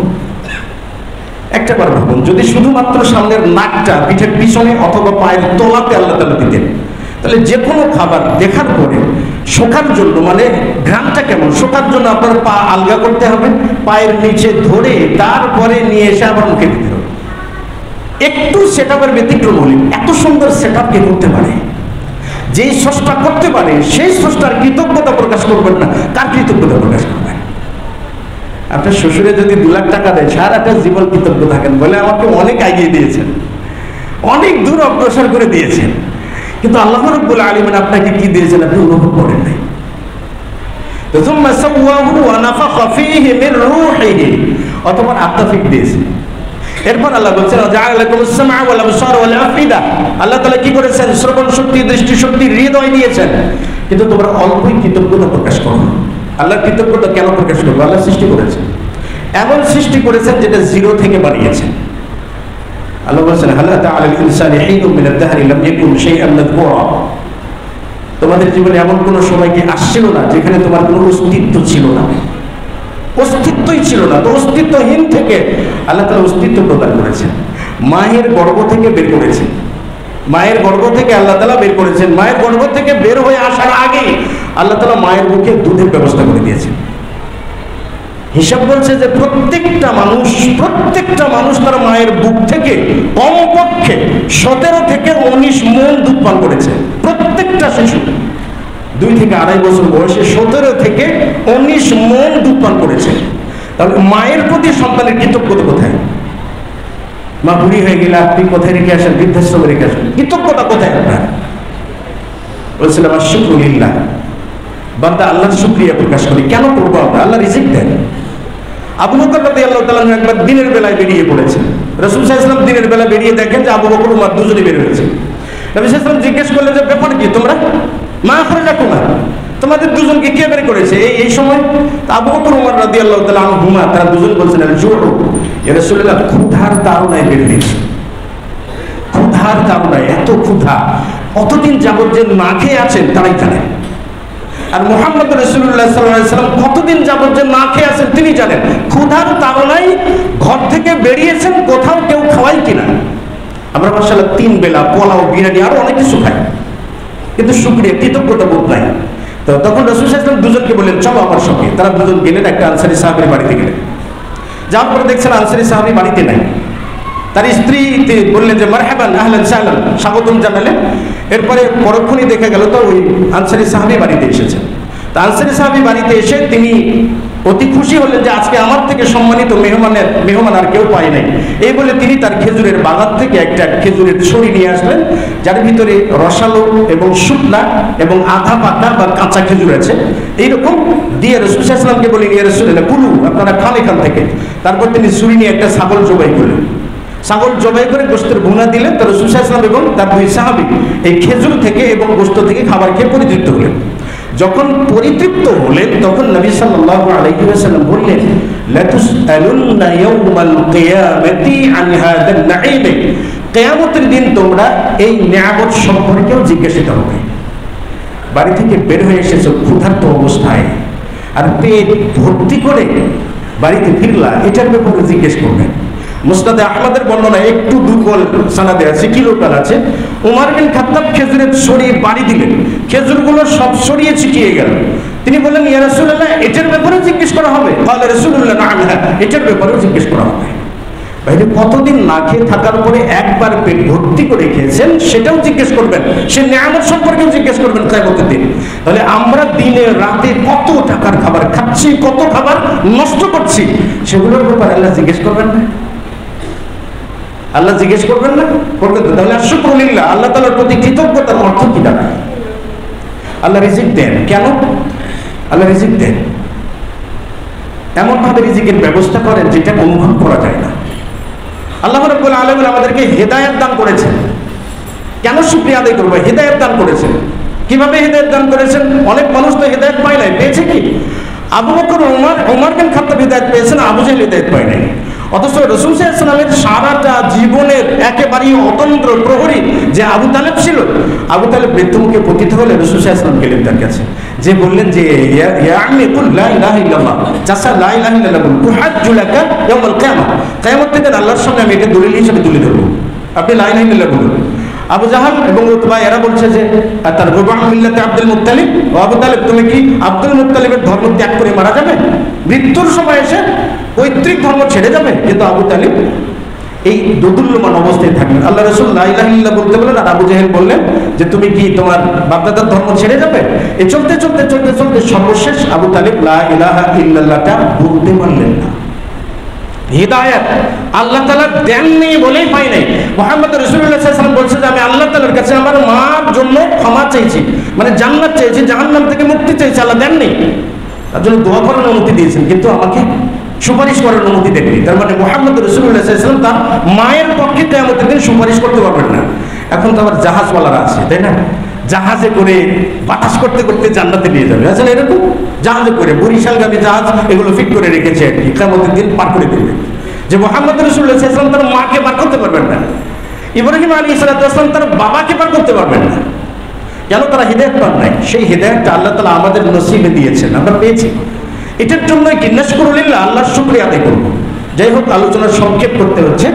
একটাবার ভাবুন, যদি শুধুমাত্র সামনের নাকটা পিঠের পিছনে অথবা পায়ের তলাতে আল্লাহ তাআলা দিতেন, তাহলে যে কোনো খাবার দেখার পরে শোকার জন্য, মানে ঘ্রাণটা কেমন, শোকার জন্য আপনার পা আলগা করতে হবে, পায়ের নিচে ধরে তারপরে নিয়ে এসে আবার মুখে দিতে হবে। একটু সেটআপের ব্যতিক্রম হলে এত সুন্দর সেটআপ কে করতে পারে? যেই স্রষ্টা করতে পারে সেই স্রষ্টার কৃতজ্ঞতা প্রকাশ করবেন না, কার কৃতজ্ঞতা প্রকাশ করবেন? আপনার শ্বশুরে যদি 2 লাখ টাকা দেয়, সারাটা জীবন কৃতজ্ঞ থাকেন, বলে আমাকে অনেক এগিয়ে দিয়েছেন, অনেক দূর অগ্রসর করে দিয়েছেন। কিন্তু আল্লাহ রাব্বুল আলামিন আপনাকে কি দিয়েছেন আপনি অনুভব করেন নাই। ثم سواه ونفخ فيه من روحه, অতঃপর আত্মা দিয়েছেন। এরপর আল্লাহ বলছেন জাআলা লাকুমুস সামআ ওয়াল আবসার ওয়াল আফইদা, আল্লাহ তাআলা কি করেছেন শ্রবণ শক্তি, দৃষ্টি শক্তি, হৃদয় দিয়েছেন। কিন্তু তোমরা অল্পই কৃতজ্ঞতা প্রকাশ করো। আল্লাহ কৃতজ্ঞতা কেন প্রকাশ করবো? আল্লাহ সৃষ্টি করেছেন, এমন সৃষ্টি করেছেন যেটা জিরো থেকে বানিয়েছেন। আল্লাহ বলছেন হাল আতা আলাল ইনসানি হিনুম মিনাদ দাহরি লাম ইয়াকুন শাইআন মাযকুরা, তোমাদের জীবনে এমন কোন সময় কি আসছিল না যেখানে তোমার কোনো অস্তিত্ব ছিল না, অস্তিত্বই ছিল না। তো অস্তিত্বহীন থেকে আল্লাহ তাআলা অস্তিত্ব প্রদান করেছেন। মায়ের গর্ভ থেকে বের করেছেন, মায়ের গর্ভ থেকে আল্লাহ তাআলা বের করেছেন। মায়ের গর্ভ থেকে বের হয়ে আসার আগে আল্লাহ তাআলা মায়ের মুখে দুধের ব্যবস্থা করে দিয়েছেন। হিসাব বলছে যে প্রত্যেকটা মানুষ তার মায়ের বুক থেকে কমপক্ষে 17 থেকে 19 মণ দুধ পান করেছে। প্রত্যেকটা শিশু 2 থেকে 2.5 বছর বয়সে 17 থেকে 19 মণ দুধ পান করেছে। তাহলে মায়ের প্রতি সন্তানের কৃতজ্ঞতা কোথায়? মা বুড়ি হয়ে গেলে আপনি কোথায় রেখে আসেন? বৃদ্ধাশ্রমে রেখে আসেন। কৃতজ্ঞতা কোথায় আপনার? বলছিলাম আশকুরিল্লাহ, বান্দা আল্লাহর শুকরিয়া প্রকাশ করি। কেন করবো আমরা? আল্লাহ রিজিক দেন। আবু বকর রাদিয়াল্লাহু তাআলা একবার দিনের বেলায় বেরিয়ে পড়েছেন। রাসূল সাল্লাল্লাহু আলাইহি ওয়াসাল্লাম দিনের বেলা বেরিয়ে দেখেন যে আবু বকর উমর দুজনেই বের হয়েছে। নবী সাল্লাল্লাহু আলাইহি ওয়াসাল্লাম জিজ্ঞেস করলেন যে ব্যাপার কি, তোমরা মা আখরাজাকুমা, তোমাদের দুজনকে কে বের করেছে এই সময়? আবু বকর উমর রাদিয়াল্লাহু তাআলা আনহুমা তারা দুজন বলছেন জুহু, ইয়া রাসূলুল্লাহ ক্ষুধার তাড়নায় বের হয়েছে। ক্ষুধার তাড়নায়, এত ক্ষুধা, কতদিন যাবত যে না খেয়ে আছেন তারাই জানেন। আর মুহাম্মদ রাসূলুল্লাহ সাল্লাল্লাহু আলাইহি ওয়াসাল্লাম কতদিন যাবত যে না খেয়ে আছেন তিনি জানেন। ক্ষুধার তাড়নায় ঘর থেকে বেরিয়েছেন, কোথাও কেউ খাওয়াই কিনা। আমরা মাশাআল্লাহ 3 বেলা পোলাও, বিরিয়ানি আরো অনেক কিছু খাই, কিন্তু শুকরিয়া কৃতজ্ঞতা বোধ নাই। তো তখন রাসূল সাল্লাল্লাহু আলাইহি ওয়াসাল্লাম দুজনকে বললেন চলো আমার সঙ্গে। তারা দুজন গেলেন একটা আনসারী সাহাবীর বাড়িতে গেলেন। যাওয়ার পরে দেখছেন আনসারী সাহাবী বাড়িতে নাই। তার স্ত্রী বললেন যে মারহাবান আহলান সাহলান, স্বাগতম জানালেন। এরপরে পরক্ষণই দেখা গেল তো ওই আনসারী সাহাবী বাড়িতে এসেছেন। তো আনসারী সাহাবী বাড়িতে এসে তিনি অতি খুশি হলেন যে আজকে আমার থেকে সম্মানিত মেহমান আর কেউ পায় নাই। এই বলে তিনি তার খেজুরের বাগান থেকে একটা খেজুরের ছড়ি নিয়ে আসলেন, যার ভিতরে রসালো এবং শুকনা এবং আধা পাতা বা কাঁচা খেজুর আছে। এইরকম দিয়ে রাসূল সাল্লাল্লাহু আলাইহি ওয়াসাল্লামকে বলে নিয়ে রাসূলুল্লাহ কুলু, আপনারা খান এখান থেকে। তারপর তিনি ছুরি নিয়ে একটা ছাগল জবাই করলেন। ছাগল জবাই করে গোশতের ভুনা দিলেন। তার রাসূল সাল্লাল্লাহু আলাইহি ওয়াসাল্লাম এবং তার 2 সাহাবী এই খেজুর থেকে এবং গোশত থেকে খাবার খেয়ে পরিতৃপ্ত হলেন। যখন পরিতৃপ্ত হলেন তখন নবী সাল্লাল্লাহু আলাইহি ওয়াসাল্লাম বললেন লা তুসআলুন্না ইয়াওমাল কিয়ামাতি আন হাদান নাঈম, কিয়ামতের দিন তোমরা এই নিয়ামত সম্পর্কেও জিজ্ঞাসিত হবে। বাড়ি থেকে বের হয়ে এসেছো ক্ষুধার্ত অবস্থায়, আর পেট ভর্তি করে বাড়িতে ফিরলা, এটার ব্যাপারে জিজ্ঞেস করবেন। মুসনাদে আহমদের বর্ণনা একটু দুর্বল সানাদে আছে, কি লোকাল আছে। উমর বিন খাত্তাব খেজুরের ছড়িয়ে বাড়ি দিলেন, খেজুরগুলো সব ছড়িয়ে ছিটিয়ে গেল। তিনি বললেন ইয়া রাসূলুল্লাহ, এটার ব্যাপারে জিজ্ঞেস করা হবে? ক্বালা রাসূলুল্লাহ না'আম, এটার ব্যাপারেও জিজ্ঞেস করা হবে। ভাইরে কতদিন না খেয়ে থাকার পরে একবার পেট ভর্তি করে খেয়েছেন সেটাও জিজ্ঞেস করবেন, সে নিয়ামত সম্পর্কেও জিজ্ঞেস করবেন কিয়ামতের দিন। তাহলে আমরা দিনে রাতে কত টাকার খাবার খাচ্ছি, কত খাবার নষ্ট করছি, সেগুলোর ব্যাপারে আল্লাহ জিজ্ঞেস করবেন না? আল্লাহ জিজ্ঞেস করবেন না? করবেন তো। তাহলে শুকরুলিল্লাহ, আল্লাহ তাআলার প্রতি কৃতজ্ঞতার অর্থ কি দাঁড়ায়? আল্লাহ রিজিক দেন কেন? আল্লাহ রিজিক দেন, এমন ভাবে রিজিকের ব্যবস্থা করেন যেটা অনুভব করা যায় না। আল্লাহ রাব্বুল আলামিন আমাদেরকে হেদায়েত দান করেছেন। কেন শুকরিয়া আদায় করব? হেদায়েত দান করেছেন। কিভাবে হেদায়েত দান করেছেন? অনেক মানুষ তো হেদায়েত পায় নাই, পেয়েছে কি? আবু বকর উমর বিন খাত্তাব হেদায়েত পেয়েছেন, আবু জাহেল হেদায়েত পায় নাই। অথচ রাসূল সাল্লাল্লাহু আলাইহি ওয়াসাল্লামের সারাটা জীবনের একেবারেই অতন্ত্র প্রহরী যে আবু তালেব ছিল, আবু তালেব মৃত্যুমুখে পতিত হলে রাসূল সাল্লাল্লাহু আলাইহি ওয়াসাল্লাম গেলেন তার কাছে, যে বললেন যে ইয়া আম্মি কুল লা ইলাহা ইল্লাল্লাহ, চাচা লা ইলাহা ইল্লাল্লাহ বলুন, তুহাজ্জু লাকা ইয়াউমাল কিয়ামাহ, কিয়ামতের দিন আল্লাহর সামনে আমি এটা দলিল হিসেবে তুলে ধরব, আপনি লা ইলাহা ইল্লাল্লাহ বলুন। আবু জাহাল এবং উতবা এরা বলছে যে তার রুবা মিল্লাতে আব্দুল মুত্তালিব, ও আবু তালেব তুমি কি আব্দুল মুত্তালিবের ধর্ম ত্যাগ করে মারা যাবে? মৃত্যুর সময় এসে পৈতৃক ধর্ম ছেড়ে যাবে? কিন্তু আবু তালেব এই দোদুল্যমান অবস্থায় থাকলেন। আল্লাহ রাসূল লা ইলাহা ইল্লাল্লাহ বলতে বললেন, আর আবু জাহেল বললেন যে তুমি কি তোমার বাপদাদার ধর্ম ছেড়ে যাবে? এই চলতে চলতে চলতে চলতে সর্বশেষ আবু তালেব লা ইলাহা ইল্লাল্লাহটা বলতে পারলেন না। হিদায়াত আল্লাহ তাআলা দেননি বলেই পাই নাই। মুহাম্মদ রাসূলুল্লাহ সাল্লাল্লাহু আলাইহি ওয়াসাল্লাম বলছে যে আমি আল্লাহ তাআলার কাছে আমার মার জন্য ক্ষমা চাইছি, মানে জান্নাত চাইছি, জাহান্নাম থেকে মুক্তি চাইছি, আল্লাহ দেননি। তার জন্য দোয়া করার অনুমতি দিয়েছেন, কিন্তু আমাকে সুপারিশ করার অনুমতি দেননি। তার মানে মুহাম্মদ রাসূলুল্লাহ সাল্লাল্লাহু আলাইহি ওয়াসাল্লাম তার মায়ের পক্ষে কিয়ামতের দিন সুপারিশ করতে পারবেন না। এখন তো আবার জাহাজওয়ালারা আছে, তাই না? জাহাজে করে বাতাস করতে করতে জান্নাতে নিয়ে যাবে, আসলে এরকম জাহাজে করে বরিশালগামী জাহাজ এগুলো ফিট করে রেখেছে আর কি, কিয়ামতের দিন পার করে দেবে। যে মুহাম্মদ রাসূলুল্লাহ সাল্লাল্লাহু আলাইহি ওয়াসাল্লাম তার মাকে পার করতে পারবেন না, ইব্রাহিম আলাইহিস সালাম তার বাবাকে পার করতে পারবেন না, কেন? তারা হিদায়াত পান নাই। সেই হিদায়াতটা আল্লাহ তাআলা আমাদের নসিবে দিয়েছেন, আমরা পেয়েছি। এটার জন্য কি নাশকুরুলিল্লাহ, আল্লাহর শুকরিয়া আদায় করব। যাই হোক, আলোচনা সংক্ষেপ করতে হচ্ছে।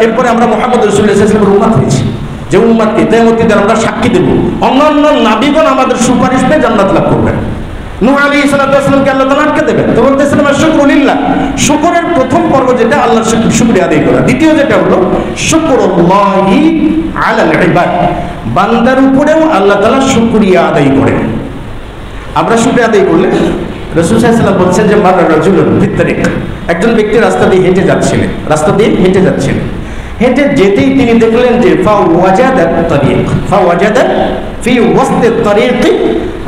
এরপরে আমরা মুহাম্মদ রাসূলুল্লাহ সাল্লাল্লাহু আলাইহি ওয়াসাল্লামের উম্মত হয়েছি, যে উম্মতকে কিয়ামতের দিন আমরা সাক্ষী দেব অন্যান্য নবীগণ আমাদের সুপারিশ পেয়ে জান্নাত লাভ করবেন। নূহ আলাইহিস সালামকে আল্লাহ তাআলা আটকে দেবেন। তো বলতেছিলাম শুকরুলিল্লাহ, শুকরের প্রথম পর্ব যেটা আল্লাহর শুকরিয়া আদায় করা, দ্বিতীয় যেটা হলো শুকরুল্লাহি আলাল ইবাদ, বান্দার উপরেও আল্লাহ তাআলা শুকরিয়া আদায় করেন। আমরা শুকরিয়া আদায় করলে রাসূল সাল্লাল্লাহু আলাইহি ওয়াসাল্লাম বলছেন যে মার রাজুলুন ফিত-তারিক, একজন ব্যক্তি রাস্তা দিয়ে হেঁটে যাচ্ছিলেন, হেঁটে যেতেই তিনি দেখলেন যে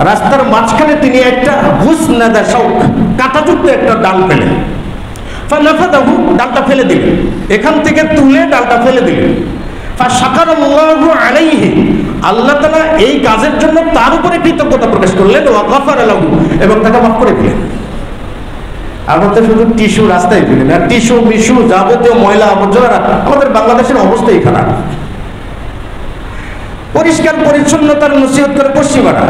রাস্তার মাঝখানে তিনি একটা গুসনাদা শাউক, কাঁটাযুক্ত একটা ডাল পেলেন। ফানাফাদাহু, ডালটা ফেলে দিলেন, এখান থেকে তুলে ডালটা ফেলে দিলেন। ফাশাকারাল্লাহু আলাইহি, আল্লাহ তাআলা এই কাজের জন্য তার উপরে কৃতজ্ঞতা প্রকাশ করলেন, ওয়া গাফারা লাহু, এবং তাকে মাফ করে দিলেন। আমরা তো শুধু টিস্যু রাস্তায় ফেলি না, টিস্যু মিশু যাবতীয় ময়লা আবর্জনা, আমাদের বাংলাদেশের অবস্থাই খারাপ। পরিষ্কার পরিচ্ছন্নতার নসিহত করে পশ্চিমারা,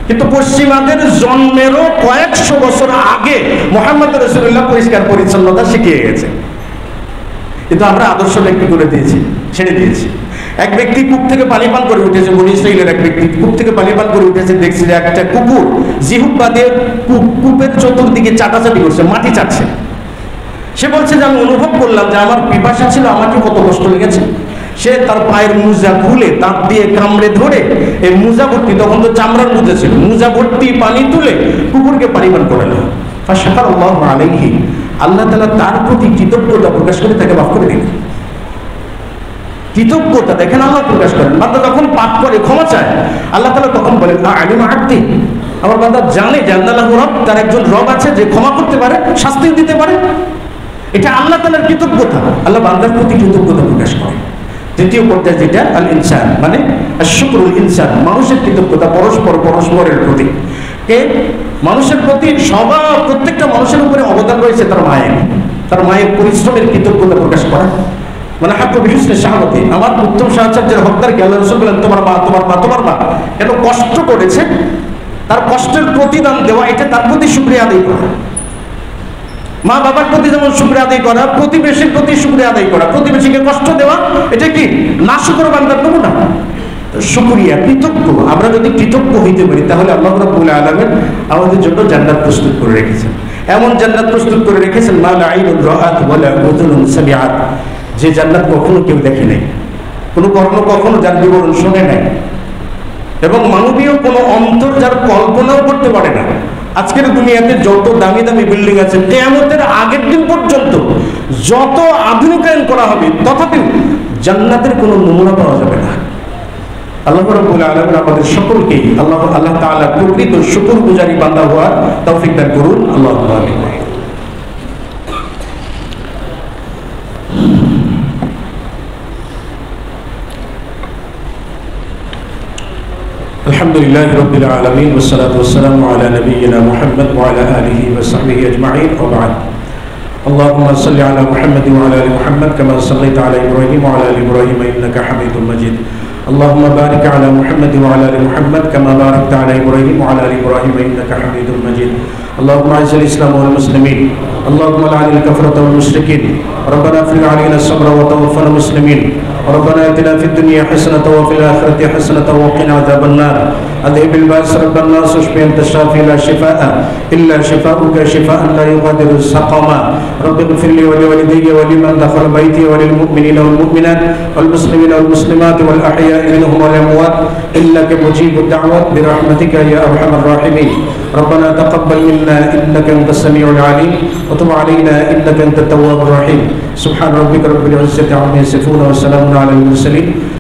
কিন্তু পশ্চিমাদের জন্মেরও কয়েকশো বছর আগে মুহাম্মদ রাসূলুল্লাহ পরিষ্কার পরিচ্ছন্নতা শিখিয়ে গেছে, কিন্তু আমরা আদর্শ ব্যক্তি করে দিয়েছি, ছেড়ে দিয়েছি। এক ব্যক্তি কূপ থেকে পানি পান করে উঠেছে, বনী ইসরাঈলের এক ব্যক্তি কূপ থেকে পানি পান করে উঠেছে, দেখছি যে একটা কুকুর জিহুবা দিয়ে কূপের চতুর্দিকে চাটাচাটি করছে, মাটি চাটছে। সে বলছে যে আমি অনুভব করলাম যে আমার পিপাসা ছিল, আমাকে কত কষ্ট লেগেছে। সে তার পায়ের মোজা খুলে দাঁত দিয়ে কামড়ে ধরে এই মোজা ভর্তি, তখন তো চামড়ার মোজা ছিল, মোজা ভর্তি পানি তুলে কুকুরকে পানি পান করালো। ফাশাকারাল্লাহু আলাইহি, আল্লাহ তাআলা তার প্রতি কৃতজ্ঞতা প্রকাশ করে তাকে মাফ করে দিলেন। কৃতজ্ঞতা দেখেন আল্লাহ প্রকাশ করেন। বান্দা যখন পাপ করে ক্ষমা চায়, আল্লাহ তাআলা তখন বলেন আলিমা আব্দি, আমার বান্দা জানে যে আল্লাহু রব, তার একজন রব আছে যে ক্ষমা করতে পারে, শাস্তি দিতে পারে। এটা আল্লাহ তাআলার কৃতজ্ঞতা, আল্লাহ বান্দার প্রতি কৃতজ্ঞতা প্রকাশ করে। তৃতীয় পর্যায়ে যেটা আল ইনসান, মানে শুকরুল ইনসান, মানুষের কৃতজ্ঞতা পরস্পরের প্রতি। কে? মানুষের প্রতি প্রত্যেকটা মানুষের উপরে অবদান রয়েছে তার মায়ের পরিশ্রমের কৃতজ্ঞতা প্রকাশ করা। মানে হাক্কু বিহুসনি শাহাদাতি, আমার উত্তম সাহায্যের হকদারকে আল্লাহ রাসূল বলেন তোমার মা এত কষ্ট করেছে, তার কষ্টের প্রতিদান দেওয়া, এটা তার প্রতি শুকরিয়া আদায় করা। মা বাবার প্রতি যেমন শুকরিয়া আদায় করা, প্রতিবেশীর প্রতি শুকরিয়া আদায় করা, প্রতিবেশীকে কষ্ট দেওয়া, এটা কি নাশুকর বান্দার নমুনা। শুকরিয়া, কৃতজ্ঞ। আমরা যদি কৃতজ্ঞ হইতে পারি তাহলে আল্লাহ রাব্বুল আলামিন আমাদের জন্য জান্নাত প্রস্তুত করে রেখেছেন। এমন জান্নাত প্রস্তুত করে রেখেছেন মা লা আইনুন রাআত ওয়া লা উযুনুন সামিআত, যে জান্নাত কখনো কেউ দেখে নাই, কোনো কর্ম কখনো যার বিবরণ শুনে নাই, এবং মানবীয় কোনো অন্তর যার কল্পনাও করতে পারে না। আজকের দুনিয়াতে যত দামি দামি বিল্ডিং আছে, কিয়ামতের আগের দিন পর্যন্ত যত আধুনিকায়ন করা হবে, তথাপিও জান্নাতের কোনো নমুনা পাওয়া যাবে না। আল্লাহ রাব্বুল আলামিন আমাদের সকলকে আল্লাহ তাআলা প্রকৃত শুকরগুজারি বান্দা হওয়ার তৌফিক দান করুন। আল্লাহুম্মা আমিন। আলহামদুলিল্লাহি রাব্বিল আলামিন ওয়াস সালাতু ওয়াস সালামু আলা নাবিয়িনা মুহাম্মদ ওয়া আলা আলিহি ওয়া সাহবিহি আজমাইন, ওয়া বা'দ। اللهم صل على محمد وعلى ال محمد كما صليت على ابراهيم وعلى ال ابراهيم انك حميد مجيد. اللهم بارك على محمد وعلى ال محمد كما باركت على ابراهيم وعلى ال ابراهيم انك حميد مجيد. اللهم اعز الاسلام والمسلمين، اللهم لعن الكفرة والمشركين، ربنا افرغ علينا الصبر وتوفنا مسلمين، ربنا اتنا في الدنيا حسنة وفي الآخرة حسنة وقنا عذاب النار. اذهب الباس رب الناس اشف انت الشافي لا شفاء الا شفاؤك شفاء لا يغادر سقما. رب اغفر لي ولوالدي ولمن دخل بيتي وللمؤمنين والمؤمنات والمسلمين والمسلمات والاحياء منهم والاموات انك مجيب الدعوات برحمتك يا ارحم الراحمين. ربنا تقبل منا انك انت السميع العليم وتب علينا إنك أنت التواب الرحيم. سبحان ربك رب العزة عما يصفون وسلام على المرسلين